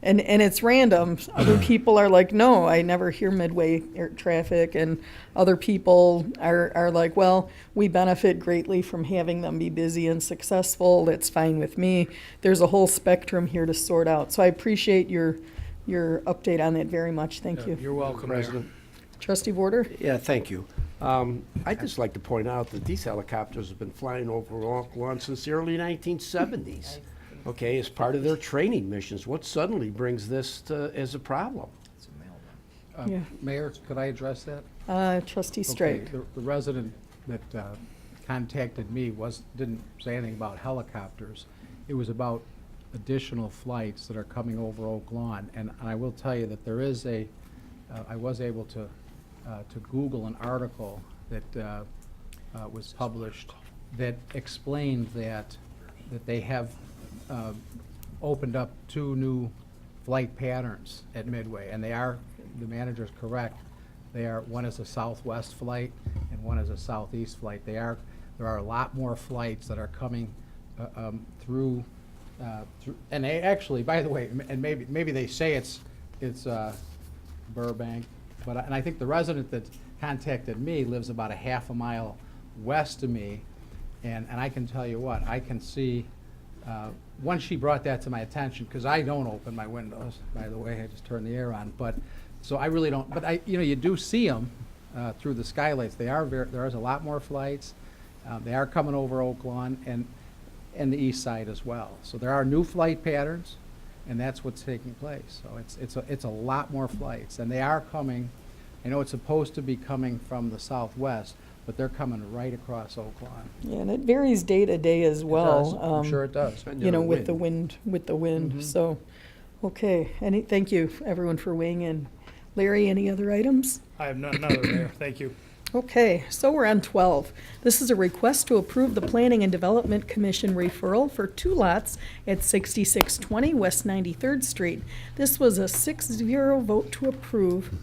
and it's random. Other people are like, no, I never hear Midway air traffic, and other people are like, well, we benefit greatly from having them be busy and successful. That's fine with me. There's a whole spectrum here to sort out. So I appreciate your update on that very much. Thank you. You're welcome, Mayor. Trustee Vorder? Yeah, thank you. I'd just like to point out that these helicopters have been flying over Oak Lawn since the early 1970s. Okay, as part of their training missions. What suddenly brings this as a problem? Yeah. Mayor, could I address that? Trustee Okay, Straight. the resident that contacted me didn't say anything about helicopters. It was about additional flights that are coming over Oak Lawn. And I will tell you that there is I was able to Google an article that was published that explained that they have opened up 2 new flight patterns at Midway, and the manager's correct. One is a southwest flight and one is a southeast flight. There are a lot more flights that are coming through, and they actually, by the way, and maybe they say it's Burbank, and I think the resident that contacted me lives about a half a mile west of me, and I can tell you what, I can see, once she brought that to my attention, because I don't open my windows, by the way, I just turn the air on, but, so I really don't, but you do see them through the skylights. There is a lot more flights. They are coming over Oak Lawn and the east side as well. So there are new flight patterns, and that's what's taking place. So it's a lot more flights, and they are coming. I know it's supposed to be coming from the southwest, but they're coming right across Oak Lawn. Yeah, and it varies day to day as well. It does. I'm sure it does. You know, with the wind, Mhm. So, okay. Thank you, everyone, for weighing in. Larry, any other items? I have none other, Mayor. Thank you. Okay, so we're on 12. This is a request to approve the Planning and Development Commission referral for 2 lots at 6620 West 93rd Street. This was a 6-0 vote to approve.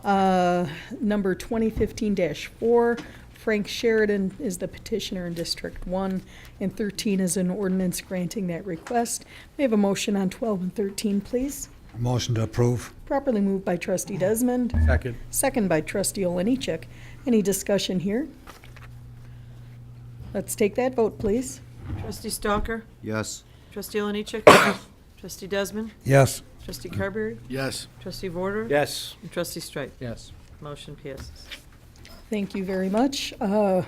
Number 2015-4. Frank Sheridan is the petitioner in District 1, and 13 is an ordinance granting that request. May I have a motion on 12 and 13, please? Motion to approve. Properly moved by Trustee Desmond. Second. Second by Trustee Olenichek. Any discussion here? Let's take that vote, please. Trustee Stalker? Yes. Trustee Oliniechek? Trustee Desmond? Yes. Trustee Carberry? Yes. Trustee Vorder? Yes. And Trustee Strike? Yes. Motion passes. Thank you very much.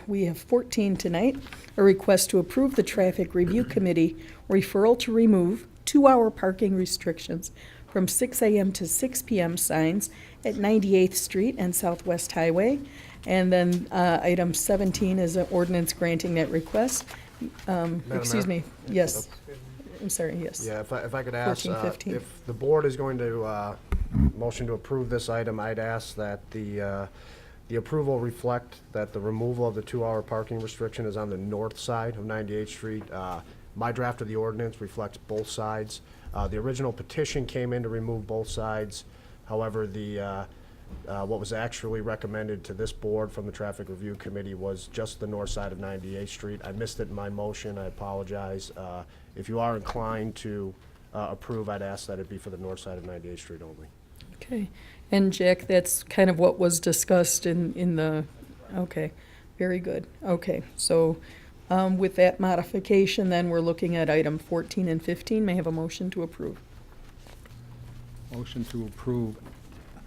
We have 14 tonight. A request to approve the Traffic Review Committee referral to remove 2-hour parking restrictions from 6 a.m. to 6 p.m. signs at 98th Street and Southwest Highway. And then item 17 is an ordinance granting that request. Excuse me. Yes. I'm sorry, yes. Yeah, if I could ask, 14, 15. if the board is going to motion to approve this item, I'd ask that the approval reflect that the removal of the 2-hour parking restriction is on the north side of 98th Street. My draft of the ordinance reflects both sides. The original petition came in to remove both sides. However, what was actually recommended to this board from the Traffic Review Committee was just the north side of 98th Street. I missed it in my motion. I apologize. If you are inclined to approve, I'd ask that it be for the north side of 98th Street only. Okay. And Jack, that's kind of what was discussed in the, okay, very good. Okay, so with that modification, then we're looking at item 14 and 15. May I have a motion to approve? Motion to approve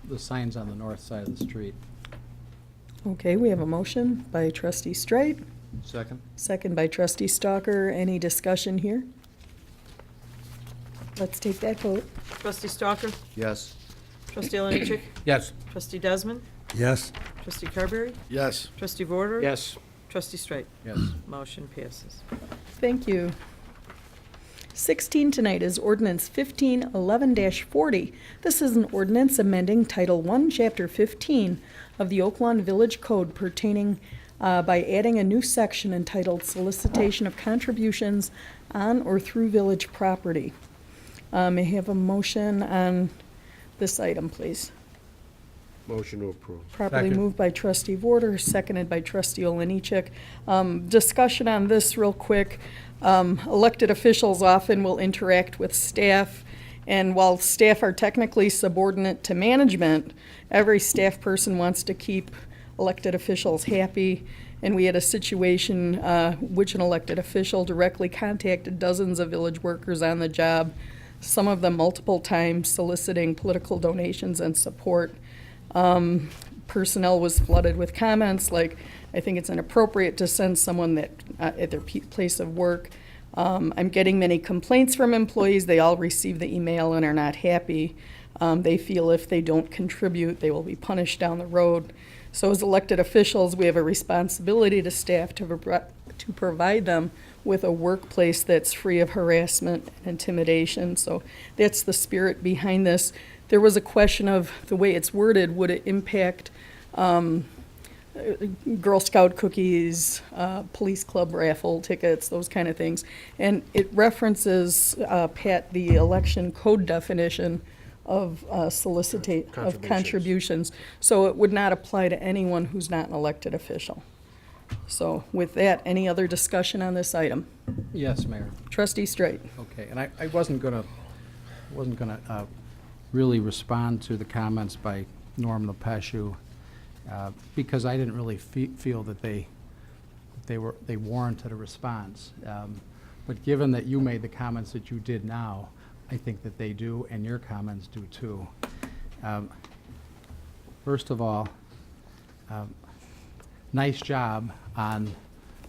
the signs on the north side of the street. Okay, we have a motion by Trustee Strite, Second. second by Trustee Stalker. Any discussion here? Let's take that vote. Trustee Stalker? Yes. Trustee Oliniechek? Yes. Trustee Desmond? Yes. Trustee Carberry? Yes. Trustee Vorder? Yes. Trustee Strike? Yes. Motion passes. Thank you. 16 tonight is ordinance 1511-40. This is an ordinance amending Title 1, Chapter 15 of the Oak Lawn Village Code pertaining by adding a new section entitled Solicitation of Contributions on or through village property. May I have a motion on this item, please? Motion to approve. Properly Second. moved by Trustee Vorder, seconded by Trustee Oliniechek. Discussion on this real quick. Elected officials often will interact with staff, and while staff are technically subordinate to management, every staff person wants to keep elected officials happy. And we had a situation which an elected official directly contacted dozens of village workers on the job, some of them multiple times, soliciting political donations and support. Personnel was flooded with comments like, I think it's inappropriate to send someone that, at their place of work. I'm getting many complaints from employees. They all receive the email and are not happy. They feel if they don't contribute, they will be punished down the road. So as elected officials, we have a responsibility to staff to provide them with a workplace that's free of harassment and intimidation. So that's the spirit behind this. There was a question of the way it's worded, would it impact Girl Scout cookies, police club raffle tickets, those kind of things. And it references, Pat, the election code definition of contributions. So it would not apply to anyone who's not an elected official. So with that, any other discussion on this item? Yes, Mayor. Trustee Straight. Okay, and I wasn't gonna really respond to the comments by Norm Lepeshu, because I didn't really feel that they warranted a response. But given that you made the comments that you did now, I think that they do, and your comments do too. First of all, nice job on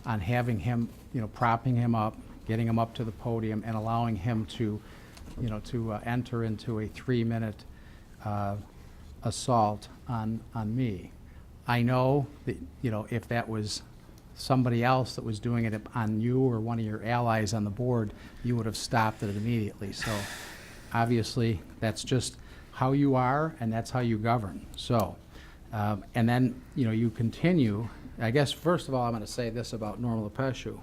having him, propping him up, getting him up to the podium, and allowing him to, enter into a 3-minute assault on me. I know that, if that was somebody else that was doing it on you or one of your allies on the board, you would have stopped it immediately. So obviously, that's just how you are, and that's how you govern. So, and then, you continue. I guess, first of all, I'm going to say this about Norm Lepeshu.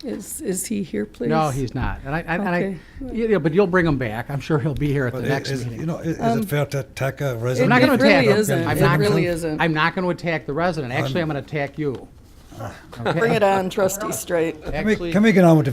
Is he here, please? No, he's not. And Okay. But you'll bring him back. I'm sure he'll be here at the next meeting. Is it fair to attack a I'm resident? not going to attack really him. isn't. I'm It not really gonna- isn't. I'm not going to attack the resident. Actually, I'm going to attack you. Bring it on, Trustee Straight. Can we get on with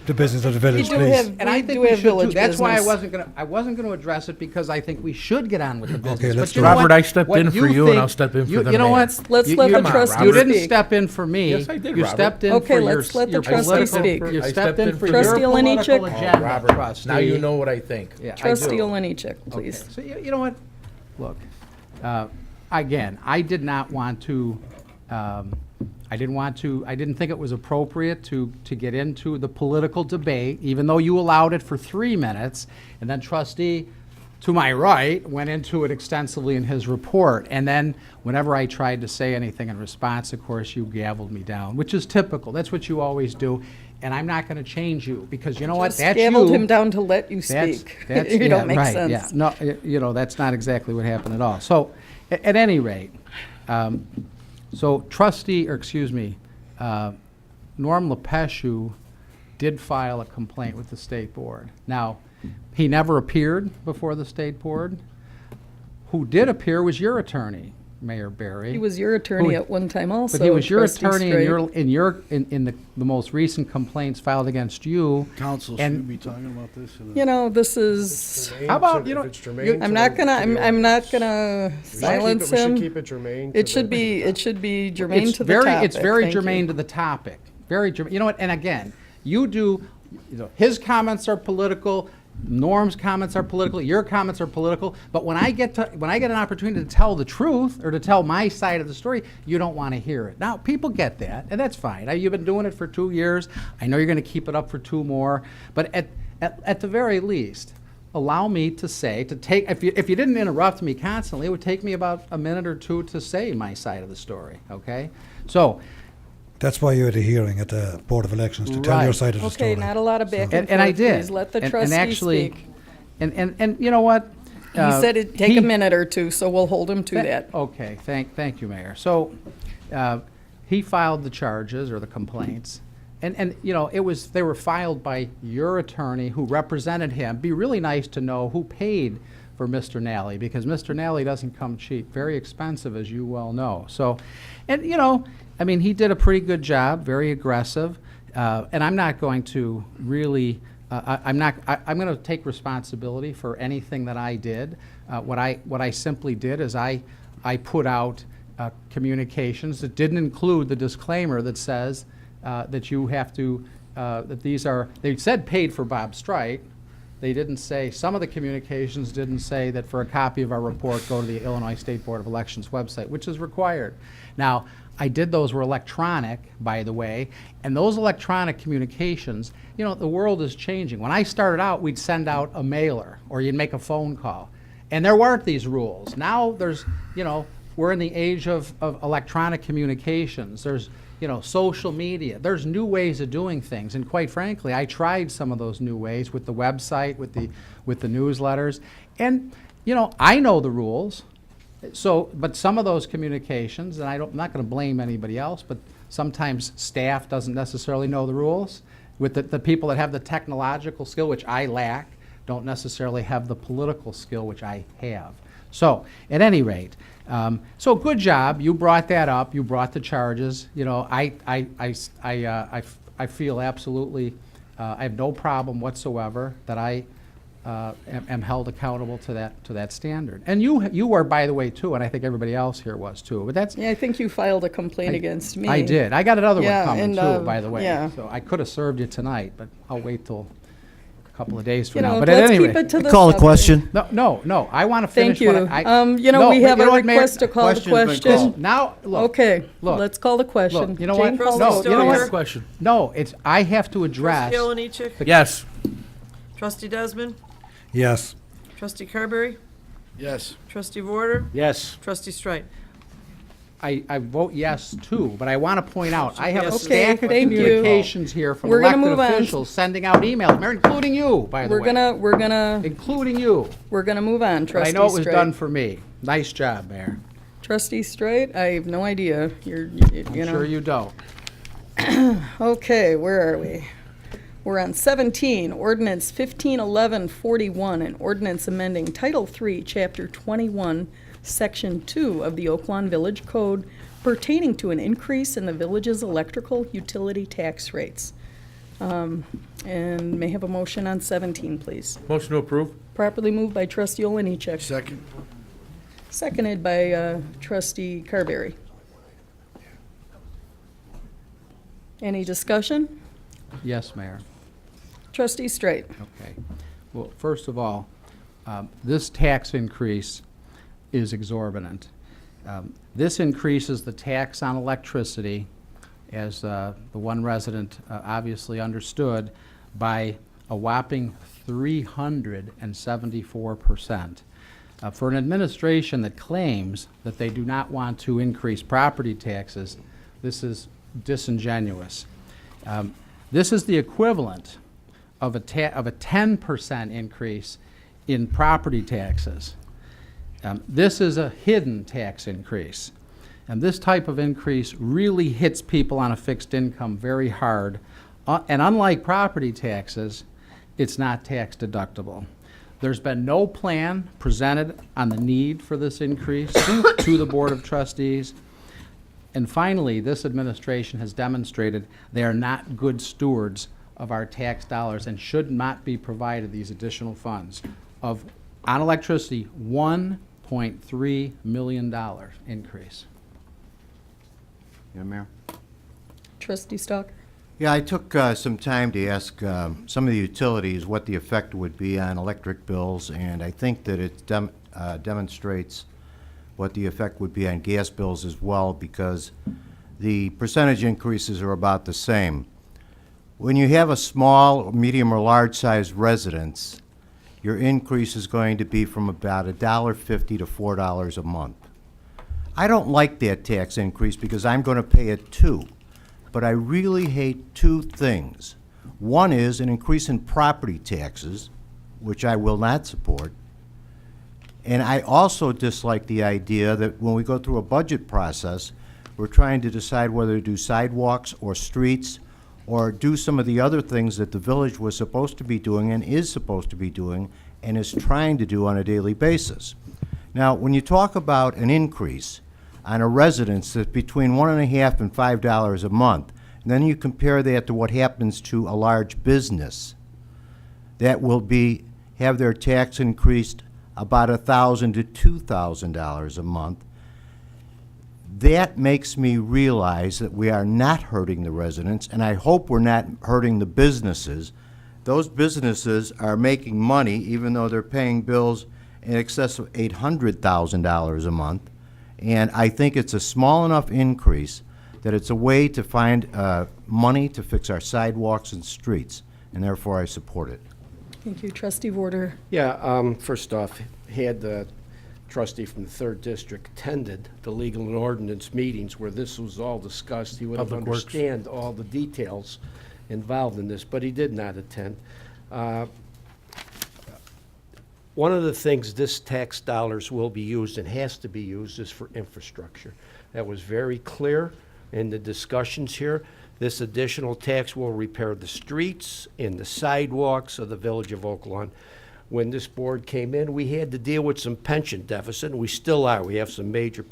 the business of the village, do please? have- And I We think do we have should too. village That's why business. I wasn't gonna address it, because I think we should get on with the business. Okay, let's But do you know it. what? Robert, I stepped What in for you you, and think- I'll step in for the You know mayor. what? Let's You- let you- the trustees You didn't speak. step in for me. Yes, I did, You Robert. stepped in Okay, for your, let's let the your trustees political, speak. you I stepped in for Trustee your political Olenichek. agenda, Robert, trustee. now you know what I think. Yeah, I Trustee do. Olenichek, Okay, please. so you know what? Look, again, I did not want to, I didn't think it was appropriate to get into the political debate, even though you allowed it for 3 minutes, and then trustee to my right went into it extensively in his report. And then whenever I tried to say anything in response, of course, you gavelled me down, which is typical. That's what you always do. And I'm not going to change you, because you know what? Just That's gavelled you. him down to let you That's- speak. that's- You yeah, don't make right, sense. yeah. No, that's not exactly what happened at all. So, at any rate, Norm Lepeshu did file a complaint with the state board. Now, he never appeared before the state board. Who did appear was your attorney, Mayor Barry. He was your attorney Who- at one time also. But he was your Trustee attorney Straight. in the most recent complaints filed against you. Council, should we And- be talking about this? This is, How about, If you know, it's germane I'm to not the- gonna, to the I'm not ordinance. gonna We should silence We should him. keep it germane. to It should the- be germane It's to the topic. It's very Thank you. germane to the topic. Very germane. You know what? And again, his comments are political. Norm's comments are political. Your comments are political. But when I get an opportunity to tell the truth or to tell my side of the story, you don't want to hear it. Now, people get that, and that's fine. You've been doing it for 2 years. I know you're going to keep it up for 2 more. But at the very least, allow me to take. If you didn't interrupt me constantly, it would take me about a minute or 2 to say my side of the story. Okay, so. That's why you had a hearing at the Board of Elections, to tell your Right. side of the story. Okay, not a lot of back and And I forth, did. please. Let the And trustee actually, speak. And you know what? He said it'd take a minute or 2, so we'll hold him to that. Okay, thank you, Mayor. So, he filed the charges or the complaints, and they were filed by your attorney who represented him. Be really nice to know who paid for Mr. Nally, because Mr. Nally doesn't come cheap, very expensive, as you well know. So, and he did a pretty good job, very aggressive, and I'm not going to really. I'm going to take responsibility for anything that I did. What I simply did is I put out communications that didn't include the disclaimer that says that you have to that these are, they said paid for Bob Strike, They didn't say, some of the communications didn't say that for a copy of our report, go to the Illinois State Board of Elections website, which is required. Now, I did those were electronic, by the way, and those electronic communications, you know, the world is changing. When I started out, we'd send out a mailer, or you'd make a phone call, and there weren't these rules. Now there's, you know, we're in the age of electronic communications. There's, you know, social media. There's new ways of doing things, and quite frankly, I tried some of those new ways with the website, with the newsletters, and, you know, I know the rules. So, but some of those communications, and I'm not going to blame anybody else, but sometimes staff doesn't necessarily know the rules. With the people that have the technological skill, which I lack, don't necessarily have the political skill, which I have. So, at any rate, so good job. You brought that up. You brought the charges. You know, I feel absolutely, I have no problem whatsoever that I am held accountable to that standard. And you were, by the way, too, and I think everybody else here was too. But that's, Yeah, I think you filed a complaint against me. I did. I got another Yeah, one coming and, too, by the way. yeah. So I could have served you tonight, but I'll wait till a couple of days You from know, now. But at let's any keep rate, it to the Call a subject. question. no. I want to finish. Thank you. What I, You know, no, we but have you know a what, Mayor? request to call the Question's been question. called. Now, look. Okay, look, let's call the question. Look, you know Jane, what? call No, the you know question. what? Question. No, it's I have to address. Trustee Oliniechek? Yes. Trustee Desmond? Yes. Trustee Carberry? Yes. Trustee Warder? Yes. Trustee Strite? I vote yes too, but I want to point out I have a Yes. stack of Okay, thank you. communications here from We're gonna elected move on. officials sending out emails, Mayor, including you, by the We're way. gonna Including you. move on, But I Trustee know it was Straight. done for me. Nice job, Mayor. Trustee Straight, I have no idea. You I'm know. sure you don't. Okay, where are we? We're on 17, ordinance 151141, an ordinance amending Title III, Chapter 21, Section 2 of the Oak Lawn Village Code pertaining to an increase in the village's electrical utility tax rates. And may I have a motion on 17, please. Motion to approve? Properly moved by Trustee Oliniechek, Second. seconded by Trustee Carberry. Any discussion? Yes, Mayor. Trustee Straight. Okay. Well, first of all, this tax increase is exorbitant. This increases the tax on electricity, as the one resident obviously understood, by a whopping 374%. For an administration that claims that they do not want to increase property taxes, this is disingenuous. This is the equivalent of a 10% increase in property taxes. This is a hidden tax increase. And this type of increase really hits people on a fixed income very hard. And unlike property taxes, it's not tax deductible. There's been no plan presented on the need for this increase to the Board of Trustees. And finally, this administration has demonstrated they are not good stewards of our tax dollars and should not be provided these additional funds of, on electricity, $1.3 million increase. Yeah, Mayor? Trustee Stalker. Yeah, I took some time to ask some of the utilities what the effect would be on electric bills, and I think that it demonstrates what the effect would be on gas bills as well, because the percentage increases are about the same. When you have a small, medium, or large-sized residence, your increase is going to be from about $1.50 to $4 a month. I don't like that tax increase because I'm going to pay it too. But I really hate two things. One is an increase in property taxes, which I will not support. And I also dislike the idea that when we go through a budget process, we're trying to decide whether to do sidewalks or streets or do some of the other things that the village was supposed to be doing and is supposed to be doing and is trying to do on a daily basis. Now, when you talk about an increase on a residence that's between $1.50 and $5 a month, and then you compare that to what happens to a large business that will have their tax increased about $1,000 to $2,000 a month, that makes me realize that we are not hurting the residents, and I hope we're not hurting the businesses those businesses are making money even though they're paying bills in excess of $800,000 a month. And I think it's a small enough increase that it's a way to find money to fix our sidewalks and streets, and therefore I support it. Thank you, Trustee Vorder. Yeah, first off, had the trustee from the 3rd District attended the legal and ordinance meetings where this was all discussed, he would have Public Works. understand all the details involved in this, but he did not attend. One of the things this tax dollars will be used and has to be used is for infrastructure. That was very clear in the discussions here. This additional tax will repair the streets and the sidewalks of the village of Oak Lawn. When this board came in, we had to deal with some pension deficit, and we still are. We have some major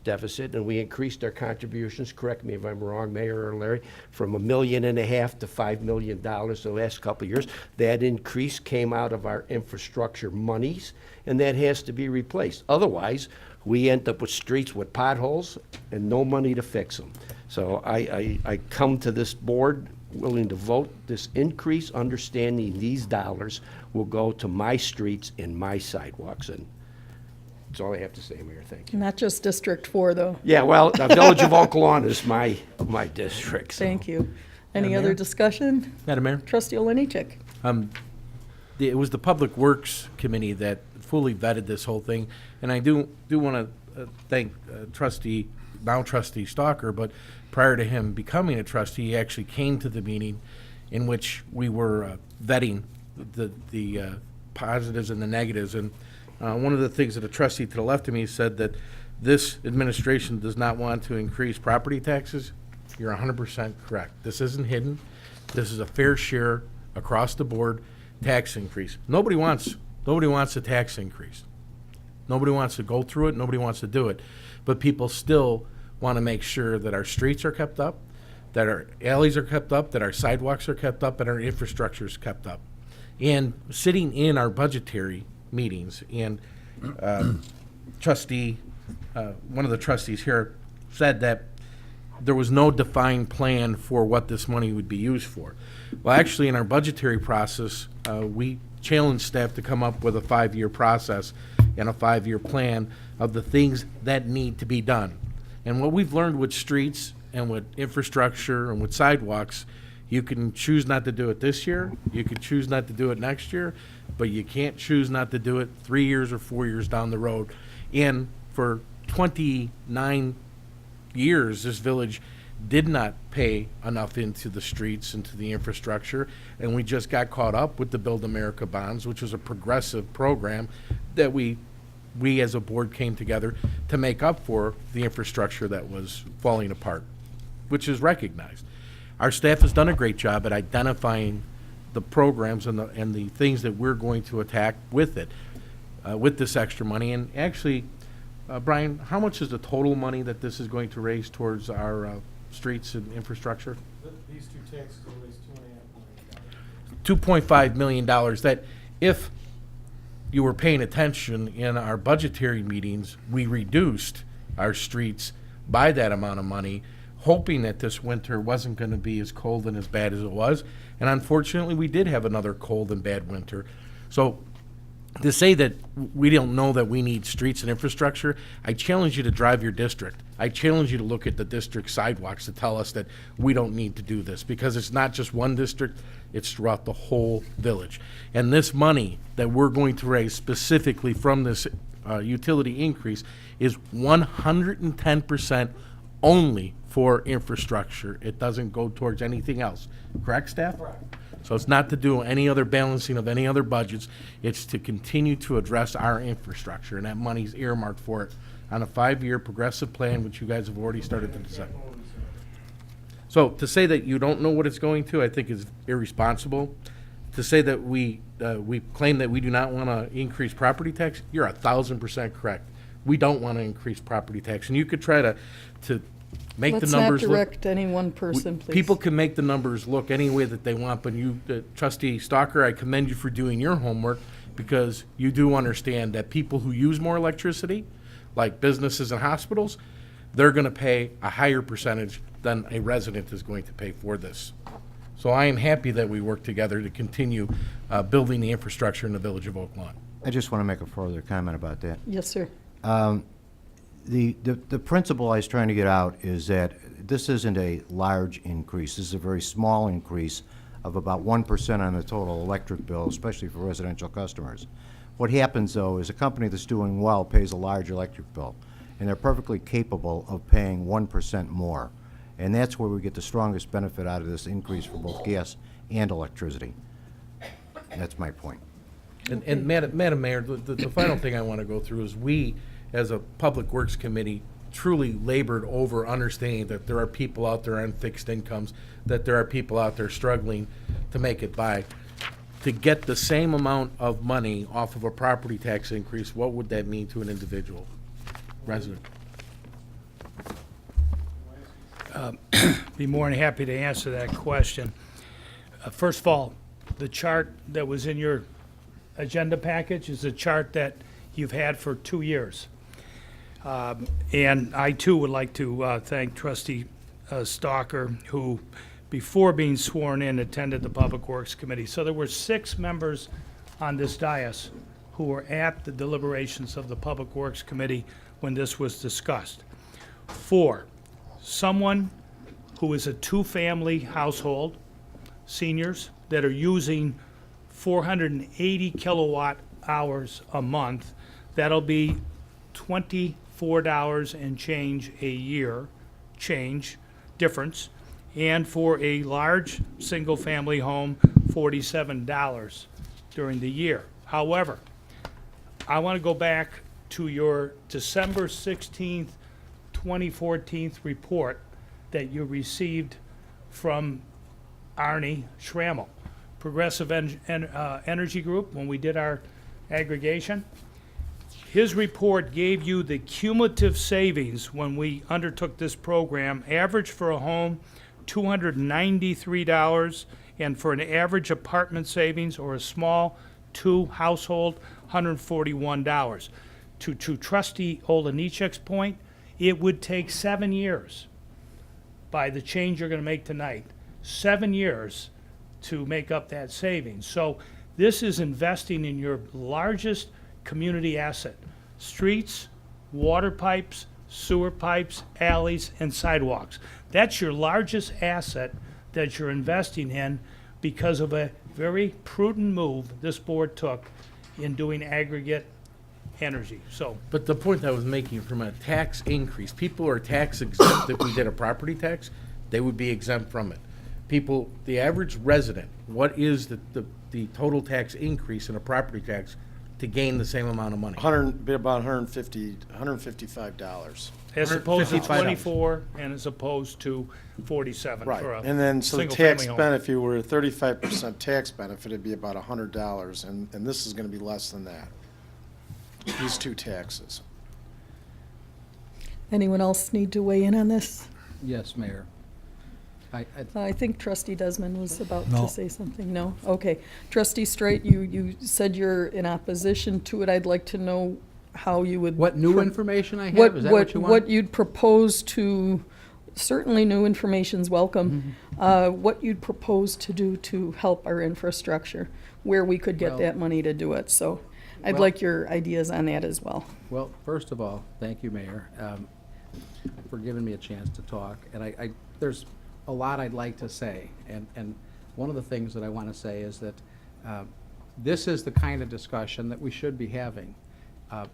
deficit, and we increased our contributions, correct me if I'm wrong, Mayor or Larry, from $1.5 million to $5 million the last couple of years. That increase came out of our infrastructure monies, and that has to be replaced. Otherwise, we end up with streets with potholes and no money to fix them. So I come to this board willing to vote this increase, understanding these dollars will go to my streets and my sidewalks. And that's all I have to say, Mayor. Thank you. Not just District 4, though. Yeah, well, the village of Oak Lawn is my district. So. Thank you. Any Madam other Mayor? discussion? Madam Mayor? Trustee Olenichek. It was the Public Works Committee that fully vetted this whole thing, and I do want to thank Trustee Stalker, but prior to him becoming a trustee, he actually came to the meeting in which we were vetting the positives and the negatives. And one of the things that a trustee to the left of me said that this administration does not want to increase property taxes. You're 100% correct. This isn't hidden. This is a fair share across the board tax increase. Nobody wants a tax increase. Nobody wants to go through it. Nobody wants to do it. But people still want to make sure that our streets are kept up, that our alleys are kept up, that our sidewalks are kept up, and our infrastructure is kept up. And sitting in our budgetary meetings, and one of the trustees here said that there was no defined plan for what this money would be used for. Well, actually, in our budgetary process, we challenged staff to come up with a 5-year process and a 5-year plan of the things that need to be done. And what we've learned with streets and with infrastructure and with sidewalks, you can choose not to do it this year, you can choose not to do it next year, but you can't choose not to do it 3 years or 4 years down the road. And for 29 years, this village did not pay enough into the streets, into the infrastructure, and we just got caught up with the Build America bonds, which was a progressive program that we as a board came together to make up for the infrastructure that was falling apart, which is recognized. Our staff has done a great job at identifying the programs and the things that we're going to attack with it, with this extra money. And actually, Brian, how much is the total money that this is going to raise towards our streets and infrastructure? These two taxes will raise $2.5 million. That if you were paying attention in our budgetary meetings, we reduced our streets by that amount of money, hoping that this winter wasn't going to be as cold and as bad as it was. And unfortunately, we did have another cold and bad winter. So to say that we don't know that we need streets and infrastructure, I challenge you to drive your district. I challenge you to look at the district sidewalks to tell us that we don't need to do this, because it's not just one district, it's throughout the whole village. And this money that we're going to raise specifically from this utility increase is 110% only for infrastructure. It doesn't go towards anything else. Correct, staff? Correct. So it's not to do any other balancing of any other budgets. It's to continue to address our infrastructure, and that money's earmarked for it on a 5-year progressive plan, which you guys have already started to design. So to say that you don't know what it's going to, I think is irresponsible. To say that we claim that we do not want to increase property tax, you're 1,000% correct. We don't want to increase property tax, and you could try to make the numbers look. Let's not direct any one person, please. People can make the numbers look any way that they want, but you, Trustee Stalker, I commend you for doing your homework, because you do understand that people who use more electricity, like businesses and hospitals, they're going to pay a higher percentage than a resident is going to pay for this. So I am happy that we work together to continue building the infrastructure in the village of Oak Lawn. I just want to make a further comment about that. Yes, sir. The principle I was trying to get out is that this isn't a large increase. This is a very small increase of about 1% on the total electric bill, especially for residential customers. What happens, though, is a company that's doing well pays a large electric bill, and they're perfectly capable of paying 1% more. And that's where we get the strongest benefit out of this increase for both gas and electricity. That's my point. And Madam Mayor, the final thing I want to go through is we, as a Public Works Committee, truly labored over understanding that there are people out there on fixed incomes, that there are people out there struggling to make it by. To get the same amount of money off of a property tax increase, what would that mean to an individual resident? Be more than happy to answer that question. First of all, the chart that was in your agenda package is a chart that you've had for 2 years. And I, too, would like to thank Trustee Stalker, who, before being sworn in, attended the Public Works Committee. So there were 6 members on this dais who were at the deliberations of the Public Works Committee when this was discussed. 4, someone who is a 2-family household, seniors, that are using 480 kilowatt hours a month. That'll be $24 and change a year, difference. And for a large single-family home, $47 during the year. However, I want to go back to your December 16th, 2014 report that you received from Arnie Schrammel, Progressive Energy Group, when we did our aggregation. His report gave you the cumulative savings when we undertook this program, average for a home, $293, and for an average apartment savings or a small 2 household, $141. To Trustee Olenichek's point, it would take 7 years by the change you're going to make tonight, 7 years to make up that savings. So this is investing in your largest community asset: streets, water pipes, sewer pipes, alleys, and sidewalks. That's your largest asset that you're investing in because of a very prudent move this board took in doing aggregate energy. So, But the point I was making, from a tax increase, people are tax exempt. If we did a property tax, they would be exempt from it. People, the average resident, what is the total tax increase in a property tax to gain the same amount of money? Be about $155. as opposed to $55. 24 and as opposed to 47 Right, for a and then, so the single-family tax home. benefit, if you were 35% tax benefit, it'd be about $100, and this is gonna be less than that. These 2 taxes. Anyone else need to weigh in on this? Yes, Mayor. I think Trustee Desmond was about No. to say something. No? Okay. Trustee Straight, you said you're in opposition to it. I'd like to know how you would. What new information I have? Is that what you want? What you'd propose to, certainly new information's welcome. What you'd propose to do to help our infrastructure, where we could get Well- that money to do it. So I'd Well- like your ideas on that as well. Well, first of all, thank you, Mayor, for giving me a chance to talk. And there's a lot I'd like to say. And one of the things that I want to say is that this is the kind of discussion that we should be having. A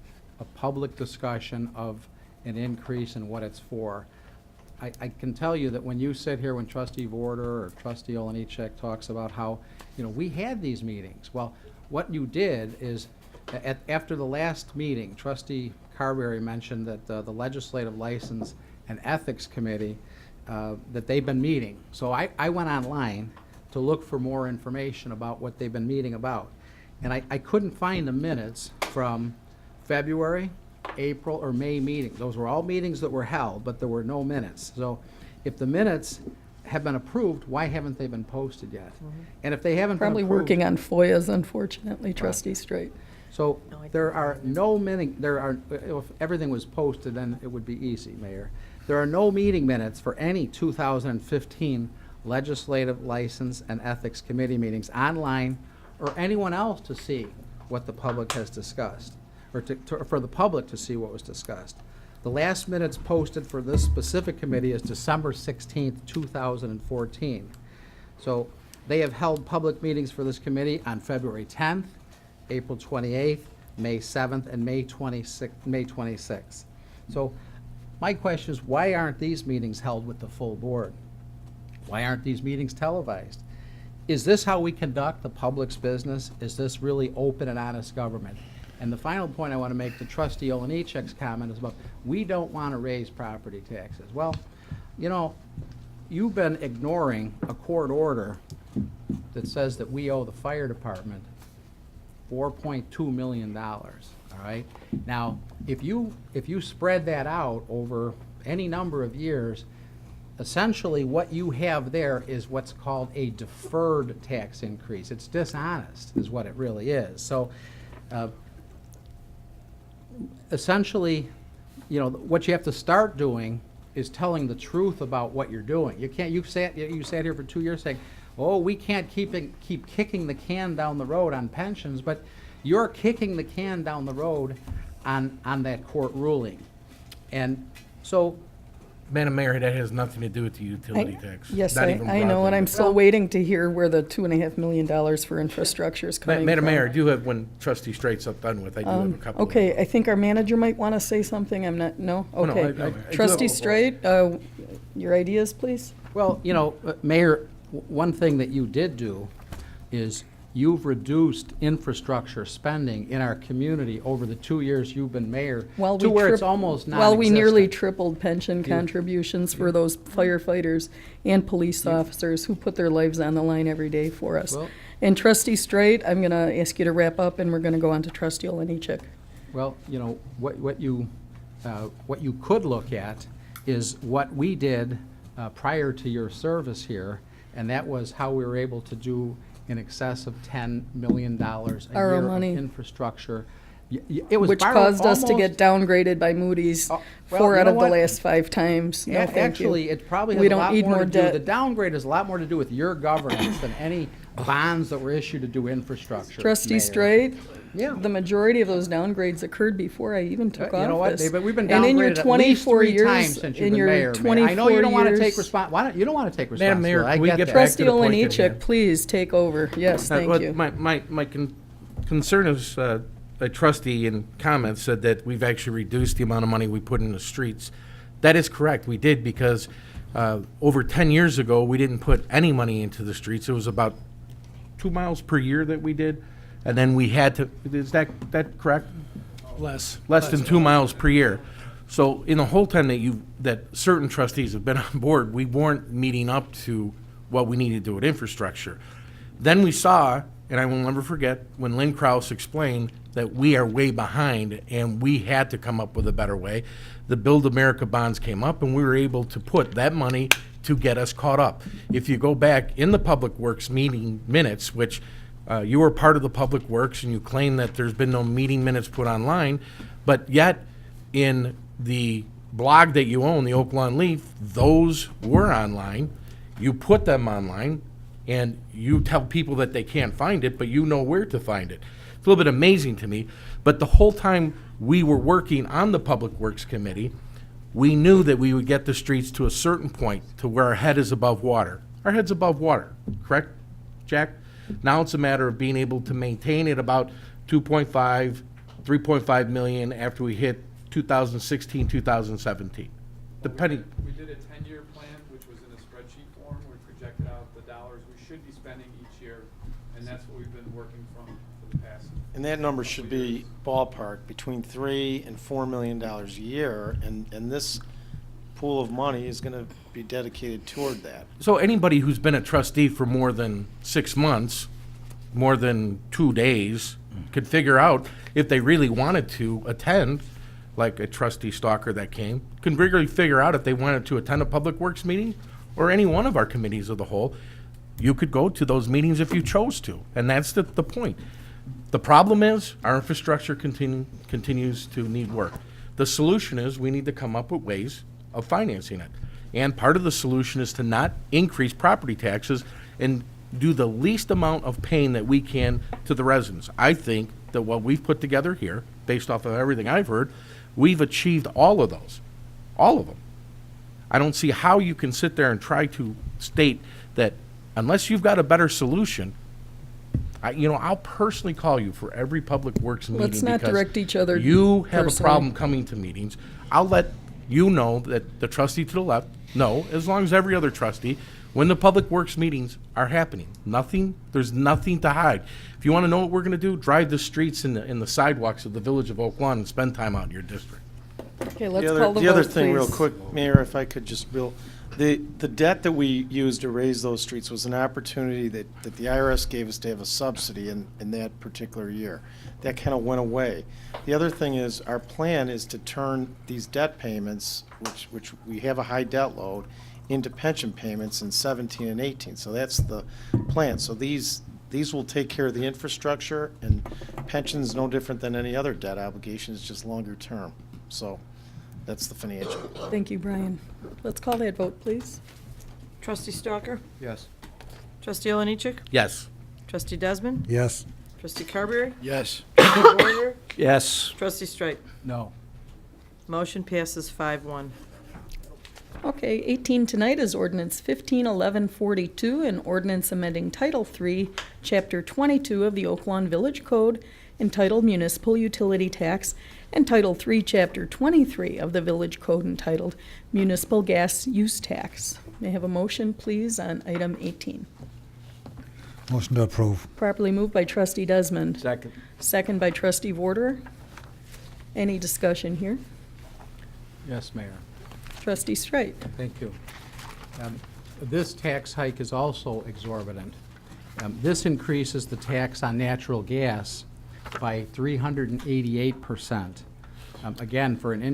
public discussion of an increase and what it's for. I can tell you that when you sit here, when Trustee Vorder or Trustee Olenichek talks about how, we had these meetings. Well, what you did is, after the last meeting, Trustee Carberry mentioned that the Legislative License and Ethics Committee, that they've been meeting. So I went online to look for more information about what they've been meeting about. And I couldn't find the minutes from February, April, or May meeting. Those were all meetings that were held, but there were no minutes. So if the minutes have been approved, why haven't they been posted yet? And if they haven't been Probably approved. working on FOIAs, unfortunately, Trustee Straight. So there are no meeting, if everything was posted, then it would be easy, Mayor. There are no meeting minutes for any 2015 legislative license and ethics committee meetings online, or anyone else to see what the public has discussed, or for the public to see what was discussed. The last minutes posted for this specific committee is December 16th, 2014. So they have held public meetings for this committee on February 10th, April 28th, May 7th, and May 26th. So my question is, why aren't these meetings held with the full board? Why aren't these meetings televised? Is this how we conduct the public's business? Is this really open and honest government? And the final point I want to make to Trustee Olenichek's comment is about, we don't want to raise property taxes. Well, you know, you've been ignoring a court order that says that we owe the fire department $4.2 million, all right? Now, if you spread that out over any number of years, essentially what you have there is what's called a deferred tax increase. It's dishonest, is what it really is. So, essentially, you know, what you have to start doing is telling the truth about what you're doing. You can't. You sat here for 2 years saying, "Oh, we can't keep kicking the can down the road on pensions," but you're kicking the can down the road on that court ruling, and so. Madam Mayor, that has nothing to do with the utility tax. Yes, Not even I know, brought and up. I'm still waiting to hear where the $2.5 million for infrastructure is coming from. Madam Mayor, I do have, when Trustee Straight's up done with, I do have a couple. Okay, I think our manager might want to say something. I'm not, no? Oh, no, Okay. I do Trustee have- Straight, your ideas, please? Well, you know, Mayor, one thing that you did do is you've reduced infrastructure spending in our community over the 2 years you've been mayor to where it's almost non-existent. Well, we nearly tripled pension contributions for those firefighters and police officers who put their lives on the line every day for us. Well- And Trustee Straight, I'm going to ask you to wrap up, and we're going to go on to Trustee Olenichek. Well, you know, what you could look at is what we did prior to your service here, and that was how we were able to do in excess of $10 million a Borrow year of money. infrastructure. It was Which borrowed caused us to almost- get downgraded by Moody's well, 4 you out know of the what? last 5 times. No, thank you. Actually, it probably has We a don't lot need more more to do, debt. the downgrade has a lot more to do with your governance than any bonds that were issued to do infrastructure. Trustee Mayor. Straight, Yeah. the majority of those downgrades occurred before I even took office. You know what, David, we've been And in your downgraded at least 24 3 years, times since you've in been your mayor. 24 I know you don't want to take years- you don't want to take Madam responsibility. Mayor, I can we get get that. back Trustee to the point at Olenichek, hand? please take over. Yes, thank What you. My concern is, a trustee in comments said that we've actually reduced the amount of money we put in the streets. That is correct. We did, because over 10 years ago, we didn't put any money into the streets. It was about 2 miles per year that we did. And then we had to, is that correct? Less than 2 miles per year. So in the whole time that certain trustees have been on board, we weren't meeting up to what we needed to do with infrastructure. Then we saw, and I will never forget, when Lynn Krause explained that we are way behind and we had to come up with a better way, the Build America bonds came up, and we were able to put that money to get us caught up. If you go back in the Public Works meeting minutes, which you were part of the Public Works, and you claim that there's been no meeting minutes put online, but yet in the blog that you own, the Oak Lawn Leaf, those were online. You put them online, and you tell people that they can't find it, but you know where to find it. It's a little bit amazing to me, but the whole time we were working on the Public Works Committee, we knew that we would get the streets to a certain point to where our head is above water. Our head's above water, correct, Jack? Now it's a matter of being able to maintain it about 2.5, 3.5 million after we hit 2016, 2017. Depending. We did a 10-year plan, which was in a spreadsheet form. We projected out the dollars we should be spending each year, and that's what we've been working from for the past. And that number should be ballpark between $3 and $4 million a year, and this pool of money is going to be dedicated toward that. So anybody who's been a trustee for more than 6 months, more than 2 days, could figure out if they really wanted to attend, like a trustee Stalker that came, could regularly figure out if they wanted to attend a Public Works meeting or any one of our committees of the whole. You could go to those meetings if you chose to, and that's the point. The problem is our infrastructure continues to need work. The solution is we need to come up with ways of financing it. And part of the solution is to not increase property taxes and do the least amount of pain that we can to the residents. I think that what we've put together here, based off of everything I've heard, we've achieved all of those. All of them. I don't see how you can sit there and try to state that unless you've got a better solution, I'll personally call you for every public works meeting. Let's not because direct each other you have personally. a problem coming to meetings. I'll let you know that the trustee to the left, no, as long as every other trustee, when the public works meetings are happening. There's nothing to hide. If you want to know what we're going to do, drive the streets and the sidewalks of the village of Oak Lawn and spend time out in your district. Okay, let's The call the other vote, thing, real please. quick, Mayor, if I could just, Bill, the debt that we used to raise those streets was an opportunity that the IRS gave us to have a subsidy in that particular year. That kind of went away. The other thing is, our plan is to turn these debt payments, which we have a high debt load, into pension payments in 17 and 18. So that's the plan. So these will take care of the infrastructure, and pensions no different than any other debt obligation, it's just longer term. So that's the financial. Thank you, Brian. Let's call that vote, please. Trustee Stalker? Yes. Trustee Oliniechek? Yes. Trustee Desmond? Yes. Trustee Carberry? Yes. Trustee Warner? Yes. Trustee Strike? No. Motion passes 5-1. Okay, 18 tonight is ordinance 151142, an ordinance amending Title 3, Chapter 22 of the Oak Lawn Village Code, entitled Municipal Utility Tax, and Title 3, Chapter 23 of the Village Code, entitled Municipal Gas Use Tax. May I have a motion, please, on item 18? Motion to approve. Properly moved by Trustee Desmond. Second. Second by Trustee Warder. Any discussion here? Yes, Mayor. Trustee Strike. Thank you. This tax hike is also exorbitant. This increases the tax on natural gas by 388%. Again, for an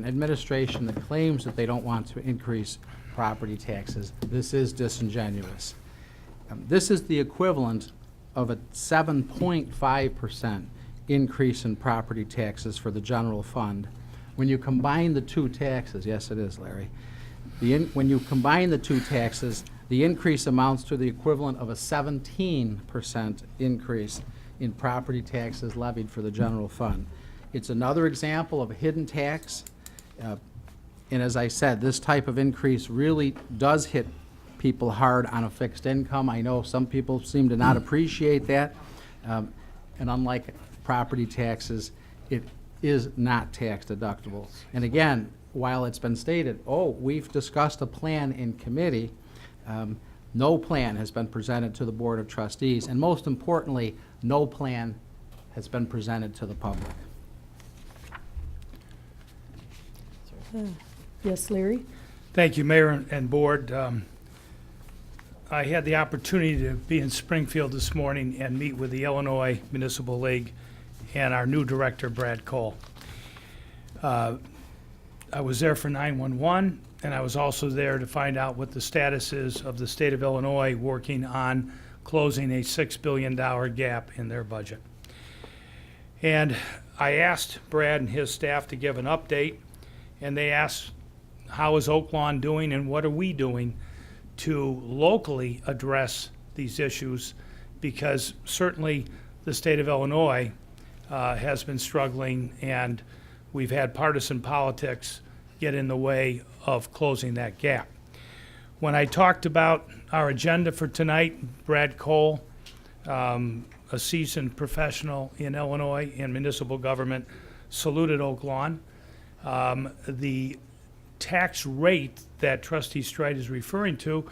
administration that claims that they don't want to increase property taxes, this is disingenuous. This is the equivalent of a 7.5% increase in property taxes for the general fund. When you combine the two taxes, yes, it is, Larry. When you combine the two taxes, the increase amounts to the equivalent of a 17% increase in property taxes levied for the general fund. It's another example of a hidden tax. And as I said, this type of increase really does hit people hard on a fixed income. I know some people seem to not appreciate that. And unlike property taxes, it is not tax deductible. And again, while it's been stated, we've discussed a plan in committee, no plan has been presented to the Board of Trustees, and most importantly, no plan has been presented to the public. Yes, Larry? Thank you, Mayor and Board. I had the opportunity to be in Springfield this morning and meet with the Illinois Municipal League and our new director, Brad Cole. I was there for 911, and I was also there to find out what the status is of the state of Illinois working on closing a $6 billion gap in their budget. And I asked Brad and his staff to give an update, and they asked, how is Oak Lawn doing and what are we doing to locally address these issues? Because certainly the state of Illinois has been struggling, and we've had partisan politics get in the way of closing that gap. When I talked about our agenda for tonight, Brad Cole, a seasoned professional in Illinois in municipal government, saluted Oak Lawn. The tax rate that Trustee Strite is referring to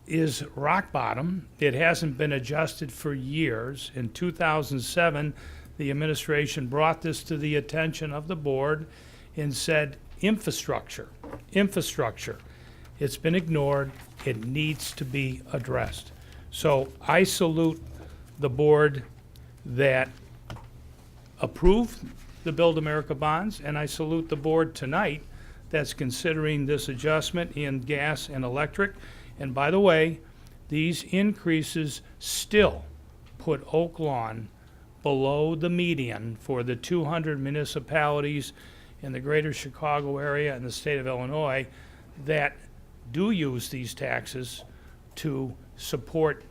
is rock bottom. It hasn't been adjusted for years. In 2007, the administration brought this to the attention of the board and said, infrastructure. It's been ignored. It needs to be addressed. So I salute the board that approved the Build America bonds, and I salute the board tonight that's considering this adjustment in gas and electric. And by the way, these increases still put Oak Lawn below the median for the 200 municipalities in the greater Chicago area and the state of Illinois that do use these taxes to support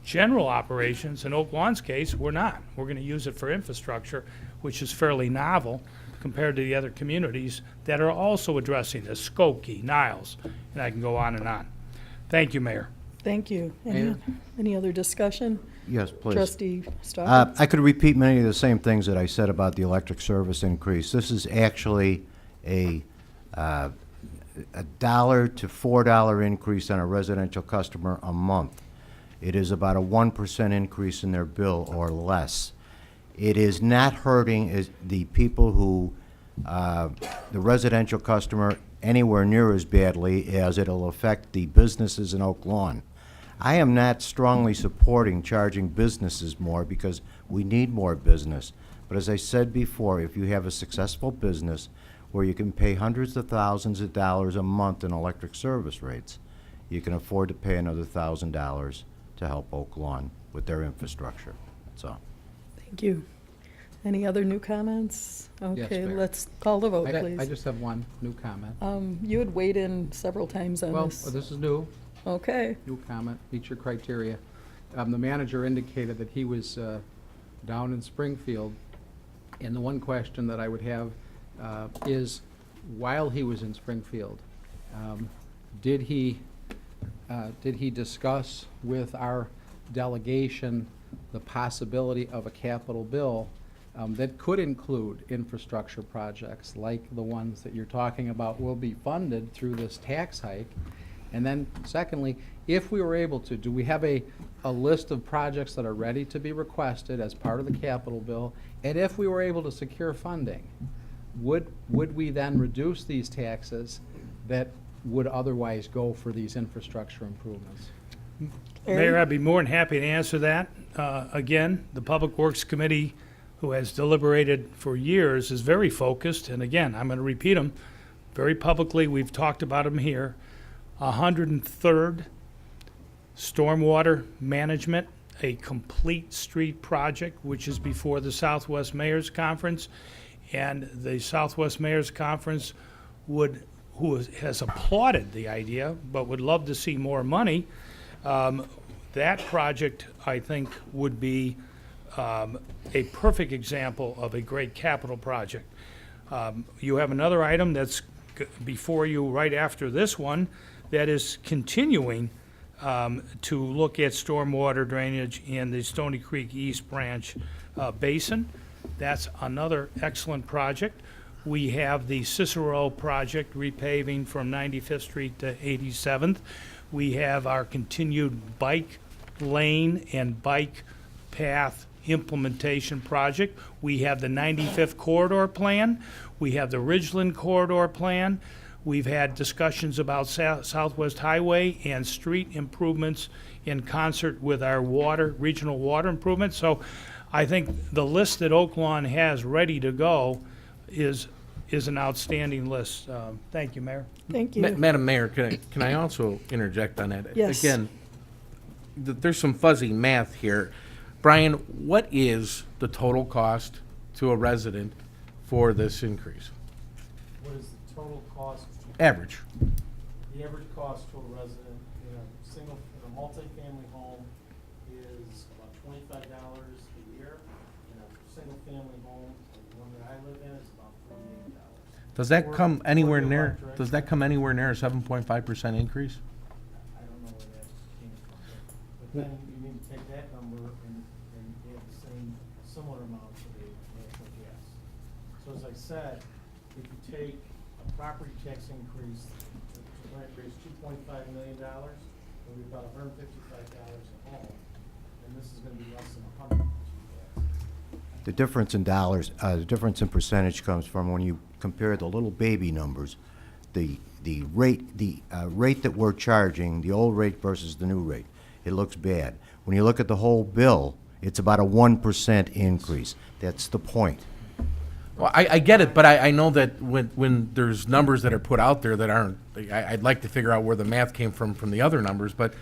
general operations. In Oak Lawn's case, we're not. We're going to use it for infrastructure, which is fairly novel compared to the other communities that are also addressing this, Skokie, Niles, and I can go on and on. Thank you, Mayor. Thank you. Mayor? Any other discussion? Yes, please. Trustee Stockton? I could repeat many of the same things that I said about the electric service increase. This is actually a $1 to $4 increase on a residential customer a month. It is about a 1% increase in their bill or less. It is not hurting the people who, the residential customer, anywhere near as badly as it'll affect the businesses in Oak Lawn. I am not strongly supporting charging businesses more because we need more business. But as I said before, if you have a successful business where you can pay hundreds of thousands of dollars a month in electric service rates, you can afford to pay another $1,000 to help Oak Lawn with their infrastructure. That's all. Thank you. Any other new comments? Yes, Okay, Mayor. let's call the vote, I please. just have one new comment. You had weighed in several times on Well, this. this is new. Okay. New comment, meets your criteria. The manager indicated that he was down in Springfield, and the one question that I would have is, while he was in Springfield, did he discuss with our delegation the possibility of a capital bill that could include infrastructure projects like the ones that you're talking about will be funded through this tax hike? And then secondly, if we were able to, do we have a list of projects that are ready to be requested as part of the capital bill? And if we were able to secure funding, would we then reduce these taxes that would otherwise go for these infrastructure improvements? Mayor, I'd be more than happy to answer that. Again, the Public Works Committee, who has deliberated for years, is very focused, and again, I'm going to repeat them very publicly. We've talked about them here. 103rd Stormwater Management, a complete street project, which is before the Southwest Mayor's Conference, and the Southwest Mayor's Conference has applauded the idea, but would love to see more money. That project, I think, would be a perfect example of a great capital project. You have another item that's before you right after this one that is continuing to look at stormwater drainage in the Stony Creek East Branch Basin. That's another excellent project. We have the Cicero project repaving from 95th Street to 87th. We have our continued bike lane and bike path implementation project. We have the 95th corridor plan. We have the Ridgeland corridor plan. We've had discussions about Southwest Highway and street improvements in concert with our regional water improvements. So I think the list that Oak Lawn has ready to go is an outstanding list. Thank you, Mayor. Thank you. Madam Mayor, can I also interject on that? Yes. Again, there's some fuzzy math here. Brian, what is the total cost to a resident for this increase? What is the total cost? Average. The average cost to a resident in a multifamily home is about $25 a year. In a single-family home, like the one that I live in, is about $48. Does that come anywhere For the near, electric. does that come anywhere near a 7.5% increase? I don't know where that came from. But then you need to take that number and add the similar amount to the natural gas. So as I said, if you take a property tax increase, to raise $2.5 million, it'll be about $155 a home, and this is gonna be less than 100. The difference in dollars, the difference in percentage comes from when you compare the little baby numbers, the rate that we're charging, the old rate versus the new rate. It looks bad. When you look at the whole bill, it's about a 1% increase. That's the point. Well, I get it, but I know that when there's numbers that are put out there that aren't, I'd like to figure out where the math came from the other numbers, but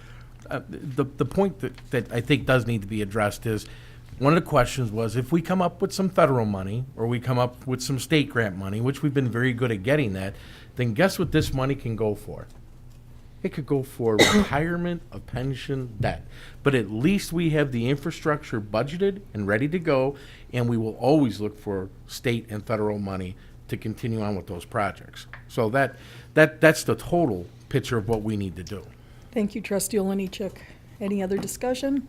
the point that I think does need to be addressed is one of the questions was, if we come up with some federal money, or we come up with some state grant money, which we've been very good at getting that, then guess what this money can go for? It could go for retirement of pension debt. But at least we have the infrastructure budgeted and ready to go, and we will always look for state and federal money to continue on with those projects. So that's the total picture of what we need to do. Thank you, Trustee Oliniechek. Any other discussion?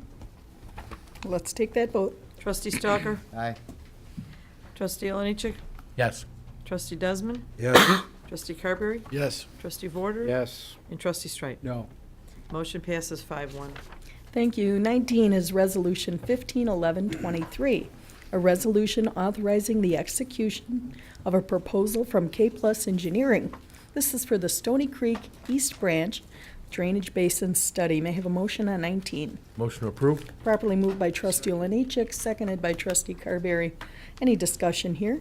Let's take that vote. Trustee Stalker? Aye. Trustee Oliniechek? Yes. Trustee Desmond? Yes. Trustee Carberry? Yes. Trustee Vorder? Yes. And Trustee Strike? No. Motion passes 5-1. Thank you. 19 is Resolution 151123, a resolution authorizing the execution of a proposal from K Plus Engineering. This is for the Stony Creek East Branch Drainage Basin Study. May I have a motion on 19? Motion approved? Properly moved by Trustee Oliniechek, seconded by Trustee Carberry. Any discussion here?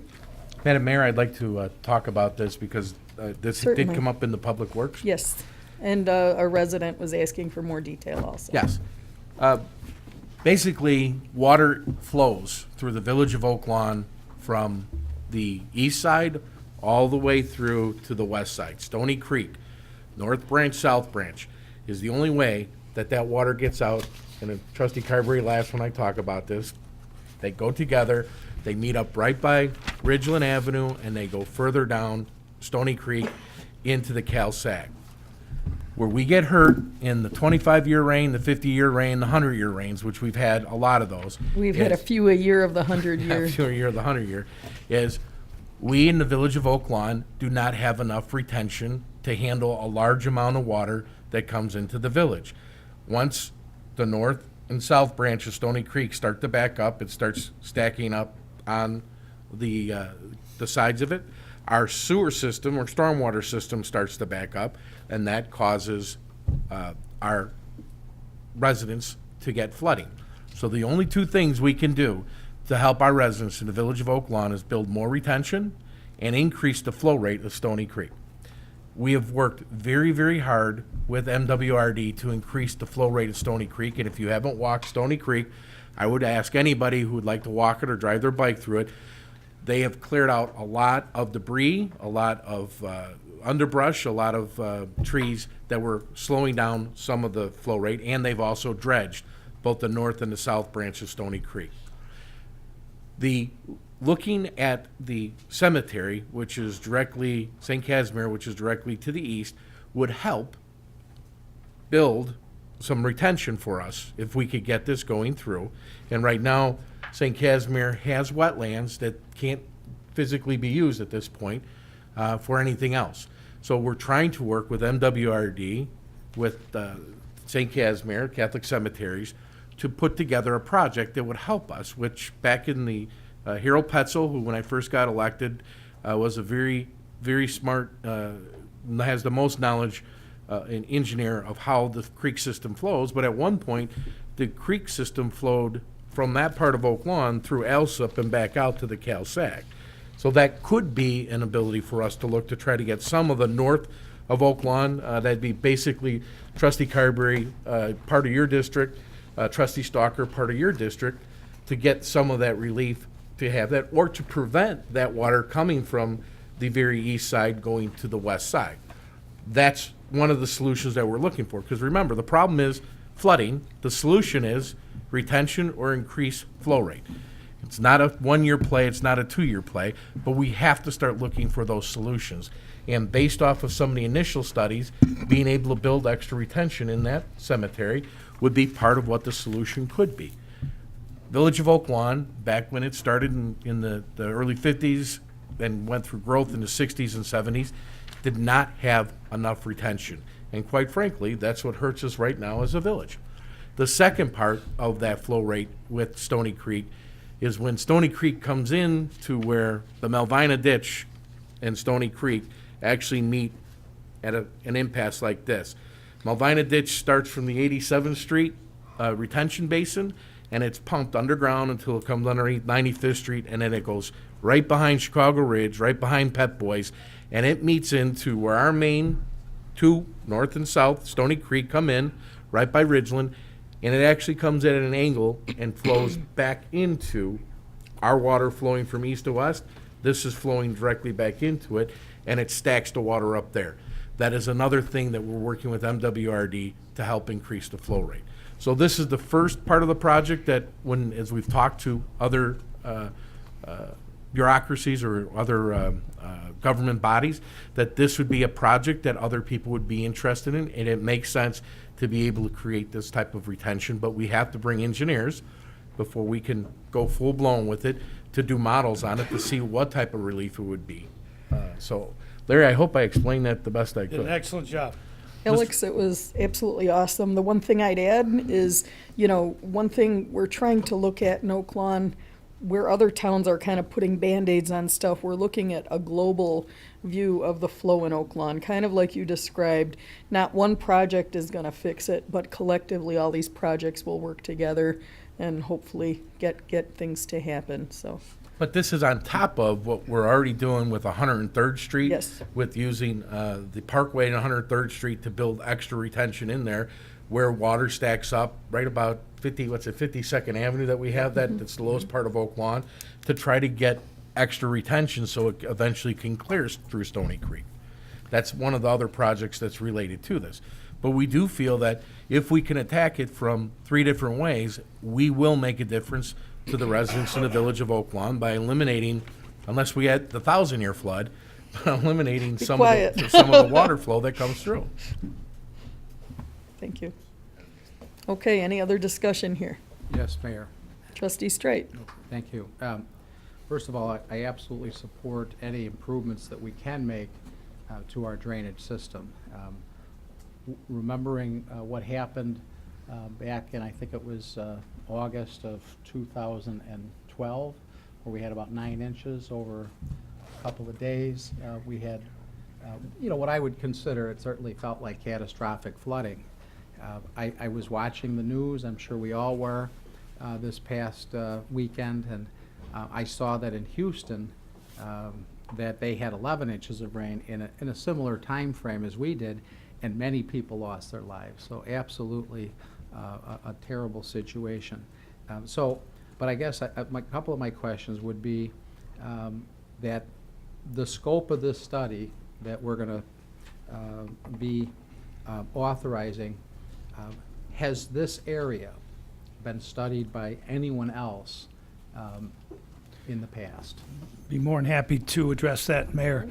Madam Mayor, I'd like to talk about this because this did Certainly. come up in the Public Works. Yes, and a resident was asking for more detail also. Yes. Basically, water flows through the village of Oak Lawn from the east side all the way through to the west side. Stony Creek, North Branch, South Branch is the only way that water gets out. And Trustee Carberry laughs when I talk about this. They go together, they meet up right by Ridgeland Avenue, and they go further down Stony Creek into the Cal Sag. Where we get hurt in the 25-year rain, the 50-year rain, the 100-year rains, which we've had a lot of those. We've had a few a year of the 100 A years. few a year of the 100-year, is we in the village of Oak Lawn do not have enough retention to handle a large amount of water that comes into the village. Once the north and south branch of Stony Creek start to back up, it starts stacking up on the sides of it. Our sewer system or stormwater system starts to back up, and that causes our residents to get flooding. So the only two things we can do to help our residents in the village of Oak Lawn is build more retention and increase the flow rate of Stony Creek. We have worked very, very hard with MWRD to increase the flow rate of Stony Creek, and if you haven't walked Stony Creek, I would ask anybody who would like to walk it or drive their bike through it. They have cleared out a lot of debris, a lot of underbrush, a lot of trees that were slowing down some of the flow rate, and they've also dredged both the north and the south branch of Stony Creek. Looking at the cemetery, which is directly, St. Casimir, which is directly to the east, would help build some retention for us if we could get this going through. And right now, St. Casimir has wetlands that can't physically be used at this point for anything else. So we're trying to work with MWRD, with St. Casimir, Catholic Cemeteries, to put together a project that would help us, which back in the Harold Petzel, who when I first got elected was a very, very smart, has the most knowledge, an engineer of how the creek system flows. But at one point, the creek system flowed from that part of Oak Lawn through Alsop and back out to the Cal Sag. So that could be an ability for us to look to try to get some of the north of Oak Lawn. That'd be basically Trustee Carberry, part of your district, Trustee Stalker, part of your district, to get some of that relief to have that, or to prevent that water coming from the very east side going to the west side. That's one of the solutions that we're looking for. Because remember, the problem is flooding. The solution is retention or increased flow rate. It's not a one-year play, it's not a two-year play, but we have to start looking for those solutions. And based off of some of the initial studies, being able to build extra retention in that cemetery would be part of what the solution could be. Village of Oak Lawn, back when it started in the early 50s and went through growth in the 60s and 70s, did not have enough retention. And quite frankly, that's what hurts us right now as a village. The second part of that flow rate with Stony Creek is when Stony Creek comes in to where the Malvina Ditch and Stony Creek actually meet at an impasse like this. Malvina Ditch starts from the 87th Street retention basin, and it's pumped underground until it comes underneath 95th Street, and then it goes right behind Chicago Ridge, right behind Pet Boys, and it meets into where our main two, north and south, Stony Creek, come in, right by Ridgeland, and it actually comes at an angle and flows back into our water flowing from east to west. This is flowing directly back into it, and it stacks the water up there. That is another thing that we're working with MWRD to help increase the flow rate. So this is the first part of the project that, when, as we've talked to other bureaucracies or other government bodies, that this would be a project that other people would be interested in, and it makes sense to be able to create this type of retention. But we have to bring engineers before we can go full-blown with it to do models on it to see what type of relief it would be. So, Larry, I hope I explained that the best I Did an could. excellent job. Alex, it was absolutely awesome. The one thing I'd add is, you know, one thing we're trying to look at in Oak Lawn, where other towns are kind of putting Band-Aids on stuff, we're looking at a global view of the flow in Oak Lawn, kind of like you described. Not one project is going to fix it, but collectively all these projects will work together and hopefully get things to happen, so. But this is on top of what we're already doing with 103rd Street. Yes. With using the Parkway and 103rd Street to build extra retention in there, where water stacks up right about 52nd Avenue that we have, that's the lowest part of Oak Lawn, to try to get extra retention so it eventually can clear through Stony Creek. That's one of the other projects that's related to this. But we do feel that if we can attack it from 3 different ways, we will make a difference to the residents in the village of Oak Lawn by eliminating, unless we had the 1,000-year flood, eliminating Be some quiet. of the water flow that comes through. Thank you. Okay, any other discussion here? Yes, Mayor. Trustee Straight. Thank you. First of all, I absolutely support any improvements that we can make to our drainage system. Remembering what happened back in, I think it was August of 2012, where we had about 9 inches over a couple of days. We had, what I would consider, it certainly felt like catastrophic flooding. I was watching the news, I'm sure we all were, this past weekend, and I saw that in Houston, that they had 11 inches of rain in a similar time frame as we did, and many people lost their lives. So absolutely a terrible situation. But I guess a couple of my questions would be that the scope of this study that we're going to be authorizing, has this area been studied by anyone else in the past? Be more than happy to address that, Mayor.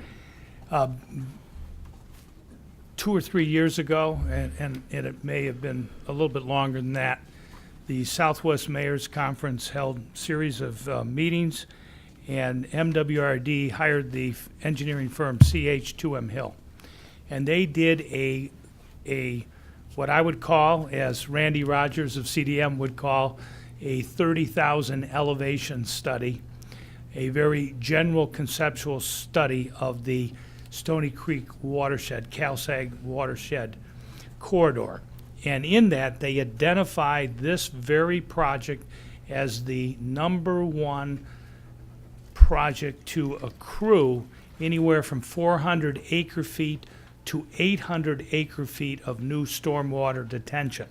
2 or 3 years ago, and it may have been a little bit longer than that, the Southwest Mayors Conference held a series of meetings, and MWRD hired the engineering firm CH2M Hill. And they did a what I would call, as Randy Rogers of CDM would call, a 30,000 elevation study, a very general conceptual study of the Stony Creek watershed, CalSag watershed corridor. And in that, they identified this very project as the #1 project to accrue anywhere from 400 acre-feet to 800 acre-feet of new stormwater detention.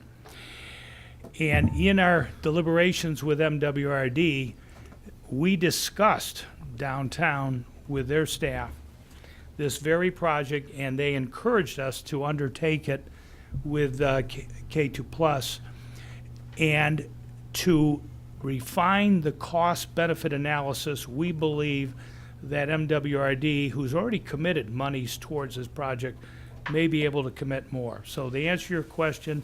And in our deliberations with MWRD, we discussed downtown with their staff this very project, and they encouraged us to undertake it with K2 Plus and to refine the cost-benefit analysis. We believe that MWRD, who's already committed monies towards this project, may be able to commit more. So to answer your question,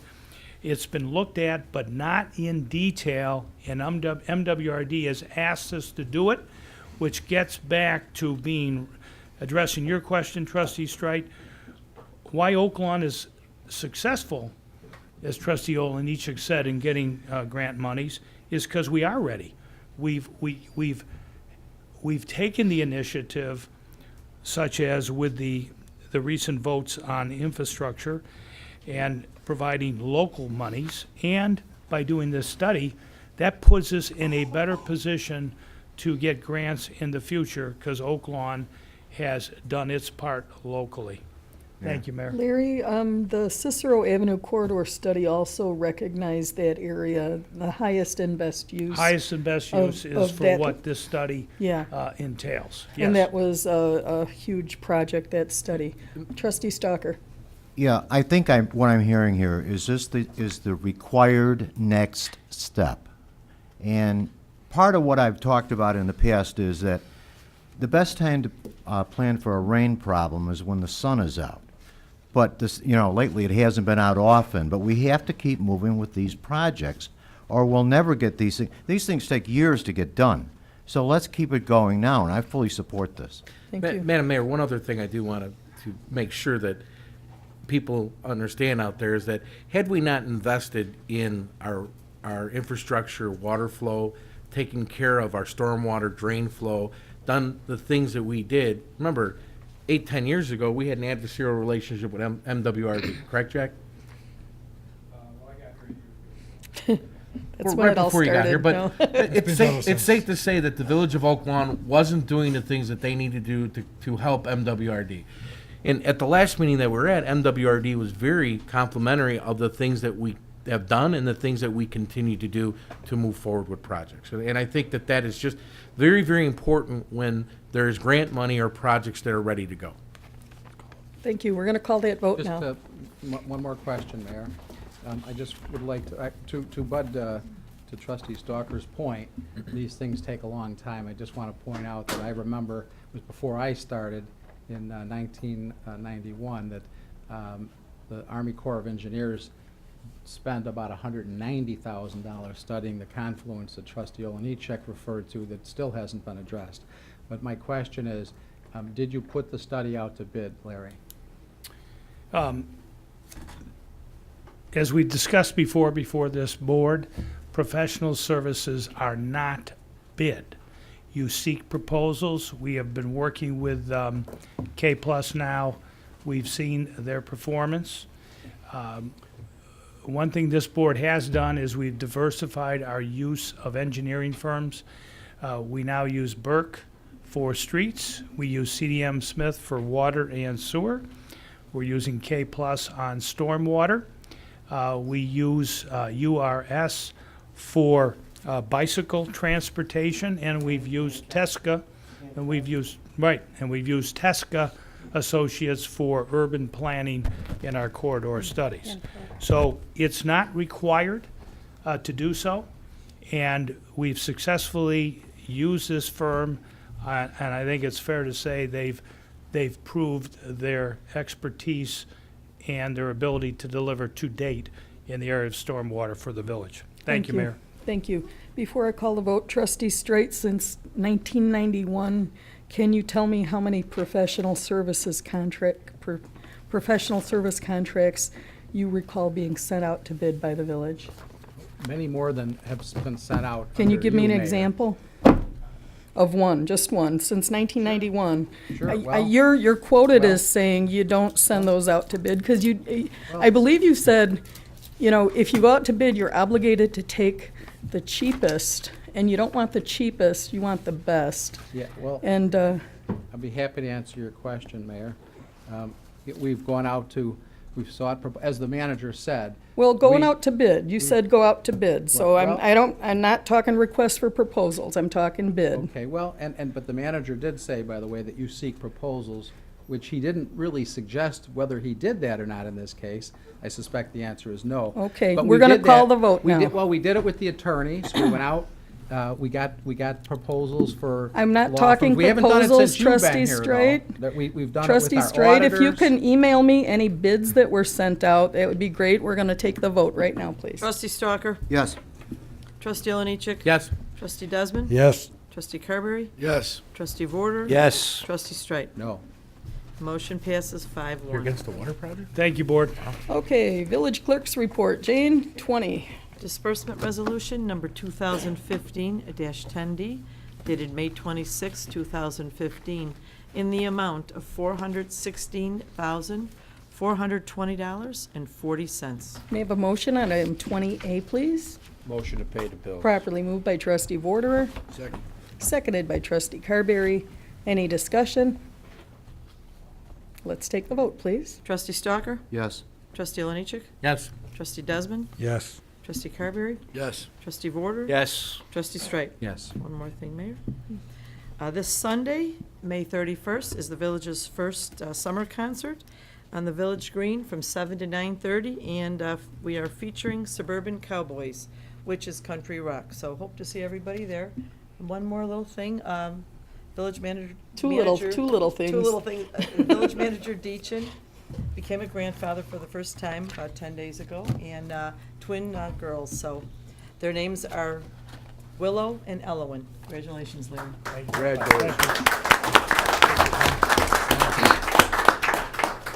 it's been looked at, but not in detail, and MWRD has asked us to do it, which gets back to addressing your question, Trustee Strite, why Oak Lawn is successful, as Trustee Olenichek said, in getting grant monies, is because we are ready. We've taken the initiative, such as with the recent votes on infrastructure and providing local monies, and by doing this study, that puts us in a better position to get grants in the future because Oak Lawn has done its part locally. Thank you, Mayor. Larry, the Cicero Avenue corridor study also recognized that area, the highest and best use. Highest and best of- use is of for that- what this study Yeah. entails. And Yes. that was a huge project, that study. Trustee Stalker. Yeah, I think what I'm hearing here is the required next step. And part of what I've talked about in the past is that the best time to plan for a rain problem is when the sun is out. But this, lately it hasn't been out often, but we have to keep moving with these projects or we'll never get these things. These things take years to get done. So let's keep it going now, and I fully support this. Thank you. Madam Mayor, one other thing I do want to make sure that people understand out there is that had we not invested in our infrastructure, water flow, taking care of our stormwater drain flow, done the things that we did, remember, 8-10 years ago, we had an adversarial relationship with MWRD, correct, Jack? Well, I got here. That's Well, when right it all before you got here, started. but No. it's safe to say that the Village of Oak Lawn wasn't doing the things that they needed to do to help MWRD. And at the last meeting that we're at, MWRD was very complimentary of the things that we have done and the things that we continue to do to move forward with projects. And I think that is just very, very important when there's grant money or projects that are ready to go. Thank you. We're going to call that vote Just now. one more question, Mayor. I just would like to Bud, to Trustee Stalker's point, these things take a long time. I just want to point out that I remember, it was before I started in 1991, that the Army Corps of Engineers spent about $190,000 studying the confluence that Trustee Olenichek referred to that still hasn't been addressed. But my question is, did you put the study out to bid, Larry? As we discussed before this board, professional services are not bid. You seek proposals. We have been working with K Plus now. We've seen their performance. One thing this board has done is we've diversified our use of engineering firms. We now use Burke for streets. We use CDM Smith for water and sewer. We're using K Plus on stormwater. We use URS for bicycle transportation, and we've used Tesca, and we've used Tesca Associates for urban planning in our corridor studies. So it's not required to do so, and we've successfully used this firm, and I think it's fair to say they've proved their expertise and their ability to deliver to date in the area of stormwater for the village. Thank you, Mayor. Thank you. Before I call the vote, Trustee Straight, since 1991, can you tell me how many professional service contracts you recall being sent out to bid by the village? Many more than have been sent out. Can you under give me an Mayor. example of one, just one, since 1991? Sure, well- You're quoted well- as saying you don't send those out to bid, because I believe you said, if you go out to bid, you're obligated to take the cheapest, and you don't want the cheapest, you want the best. Yeah, well, And, I'd be happy to answer your question, Mayor. We've gone out to, we've sought, as the manager said. well, going we- out to bid, you said go out to bid, so Well- I'm not talking requests for proposals, I'm talking bid. Okay, well, but the manager did say, by the way, that you seek proposals, which he didn't really suggest whether he did that or not in this case. I suspect the answer is no. Okay, But we're we gonna did call that- the vote we now. did- Well, we did it with the attorneys. We went out, we got proposals for I'm not law talking firms. We haven't done it proposals, since you've been Trustee here, though. Straight. That we've done it with Trustee our Straight, if you auditors. can email me any bids that were sent out, that would be great. We're gonna take the vote right now, please. Trustee Stalker? Yes. Trustee Olenichek? Yes. Trustee Desmond? Yes. Trustee Carberry? Yes. Trustee Vorder? Yes. Trustee Straight? No. Motion passes You're 5-1. against the water project? Thank you, board. Okay, village clerk's report. Jane, 20. Disbursement resolution number 2015-10D, dated May 26, 2015, in the amount of $416,420.40. May I have a motion on item 20A, please? Motion to pay the bill. Properly moved by Trustee Vorderer, Second. seconded by Trustee Carberry. Any discussion? Let's take the vote, please. Trustee Stalker? Yes. Trustee Oliniechek? Yes. Trustee Desmond? Yes. Trustee Carberry? Yes. Trustee Vorder? Yes. Trustee Strike? Yes. One more thing, Mayor. This Sunday, May 31st, is the village's first summer concert on the Village Green from 7 to 9:30, and we are featuring Suburban Cowboys, which is country rock. So hope to see everybody there. And one more little thing, village manager. Two little things. Two little things. Village manager Deachin became a grandfather for the first time about 10 days ago, and twin girls. So their names are Willow and Elowen. Congratulations, Larry. Congratulations.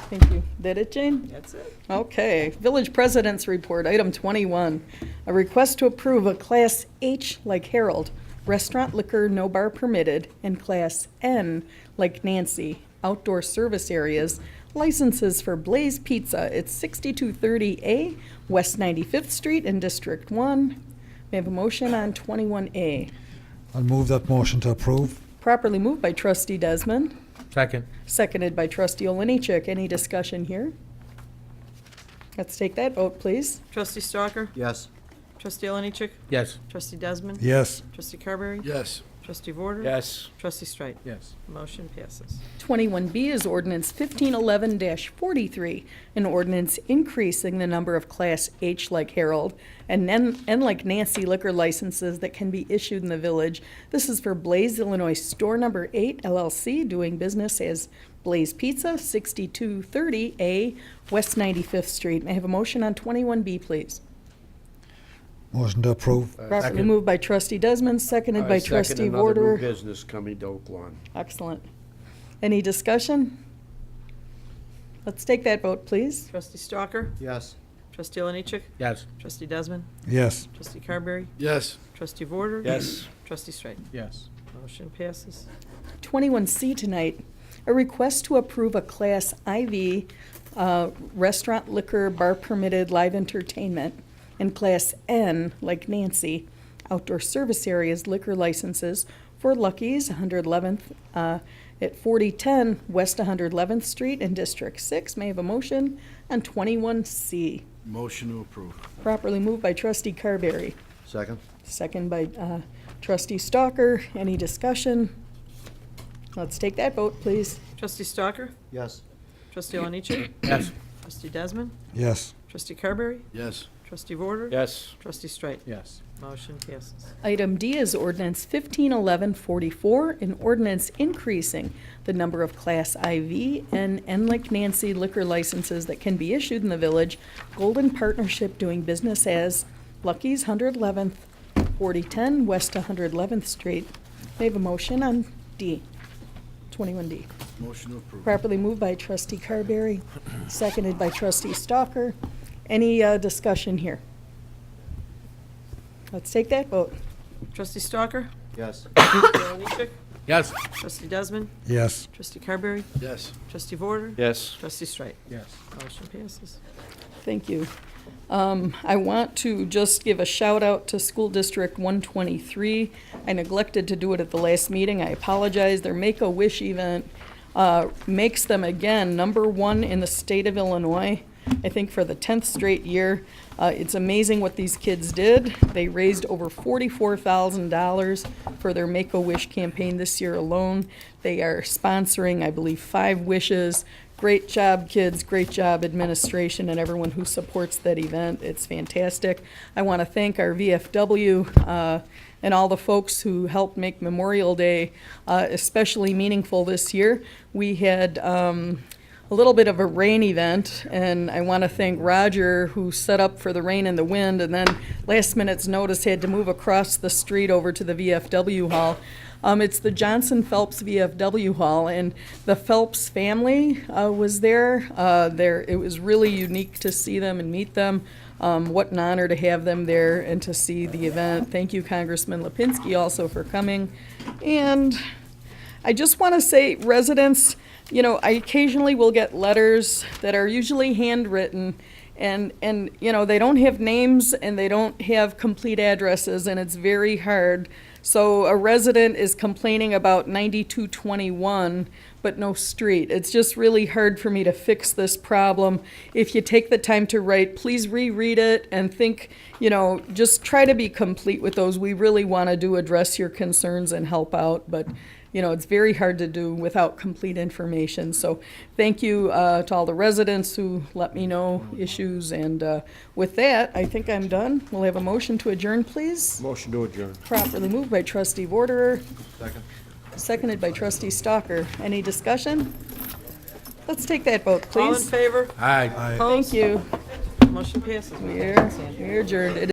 Thank you. That it, Jane? That's it. Okay. Village President's Report, item 21. A request to approve a Class H like Harold, restaurant liquor no bar permitted, and Class N like Nancy, outdoor service areas, licenses for Blaze Pizza at 6230A West 95th Street in District 1. May I have a motion on 21A? I'll move that motion to approve. Properly moved by Trustee Desmond, Second. seconded by Trustee Oliniechek. Any discussion here? Let's take that vote, please. Trustee Stalker? Yes. Trustee Oliniechek? Yes. Trustee Desmond? Yes. Trustee Carberry? Yes. Trustee Vorder? Yes. Trustee Strike? Yes. Motion passes. 21B is ordinance 1511-43, an ordinance increasing the number of Class H like Harold and N like Nancy liquor licenses that can be issued in the village. This is for Blaze, Illinois Store Number 8 LLC, doing business as Blaze Pizza, 6230A West 95th Street. May I have a motion on 21B, please? Motion to approve. Properly Second. moved by Trustee Desmond, seconded by I second Trustee another new Vorder. business coming to Oak Lawn. Excellent. Any discussion? Let's take that vote, please. Trustee Stalker? Yes. Trustee Oliniechek? Yes. Trustee Desmond? Yes. Trustee Carberry? Yes. Trustee Vorder? Yes. Trustee Strike? Yes. Motion passes. 21C tonight, a request to approve a Class IV restaurant liquor bar permitted live entertainment, and Class N, like Nancy, outdoor service areas liquor licenses for Lucky's, 111th at 4010 West 111th Street in District 6. May I have a motion on 21C? Motion to approve. Properly moved by Trustee Carberry, Second? second by Trustee Stalker. Any discussion? Let's take that vote, please. Trustee Stalker? Yes. Trustee Oliniechek? Yes. Trustee Desmond? Yes. Trustee Carberry? Yes. Trustee Vorder? Yes. Trustee Strike? Yes. Motion passes. Item D is ordinance 1511-44, an ordinance increasing the number of Class IV and N like Nancy liquor licenses that can be issued in the village. Golden Partnership doing business as Lucky's, 111th, 4010 West 111th Street. May I have a motion on D, 21D? Motion to approve. Properly moved by Trustee Carberry, seconded by Trustee Stalker. Any discussion here? Let's take that vote. Trustee Stalker? Yes. Trustee Oliniechek? Yes. Trustee Desmond? Yes. Trustee Carberry? Yes. Trustee Vorder? Yes. Trustee Strike? Yes. Motion passes. Thank you. I want to just give a shout out to School District 123. I neglected to do it at the last meeting. I apologize. Their Make-A-Wish event makes them again #1 in the state of Illinois, I think for the 10th straight year. It's amazing what these kids did. They raised over $44,000 for their Make-A-Wish campaign this year alone. They are sponsoring, I believe, 5 wishes. Great job, kids. Great job, administration, and everyone who supports that event. It's fantastic. I want to thank our VFW and all the folks who helped make Memorial Day especially meaningful this year. We had a little bit of a rain event, and I want to thank Roger, who set up for the rain and the wind, and then last minute's notice had to move across the street over to the VFW hall. It's the Johnson Phelps VFW hall, and the Phelps family was there. It was really unique to see them and meet them. What an honor to have them there and to see the event. Thank you, Congressman Lipinski, also for coming. And I just want to say, residents, you know, I occasionally will get letters that are usually handwritten, and you know, they don't have names and they don't have complete addresses, and it's very hard So a resident is complaining about 9221, but no street. It's just really hard for me to fix this problem. If you take the time to write, please reread it and think, just try to be complete with those. We really want to address your concerns and help out, but it's very hard to do without complete information. So thank you to all the residents who let me know issues. And with that, I think I'm done. We'll have a motion to adjourn, please. Motion to adjourn. Properly moved by trustee Vorderer, Second. seconded by trustee Stalker. Any discussion? Let's take that vote, All in please. favor? Aye. Thank you. Motion passes. We're adjourned.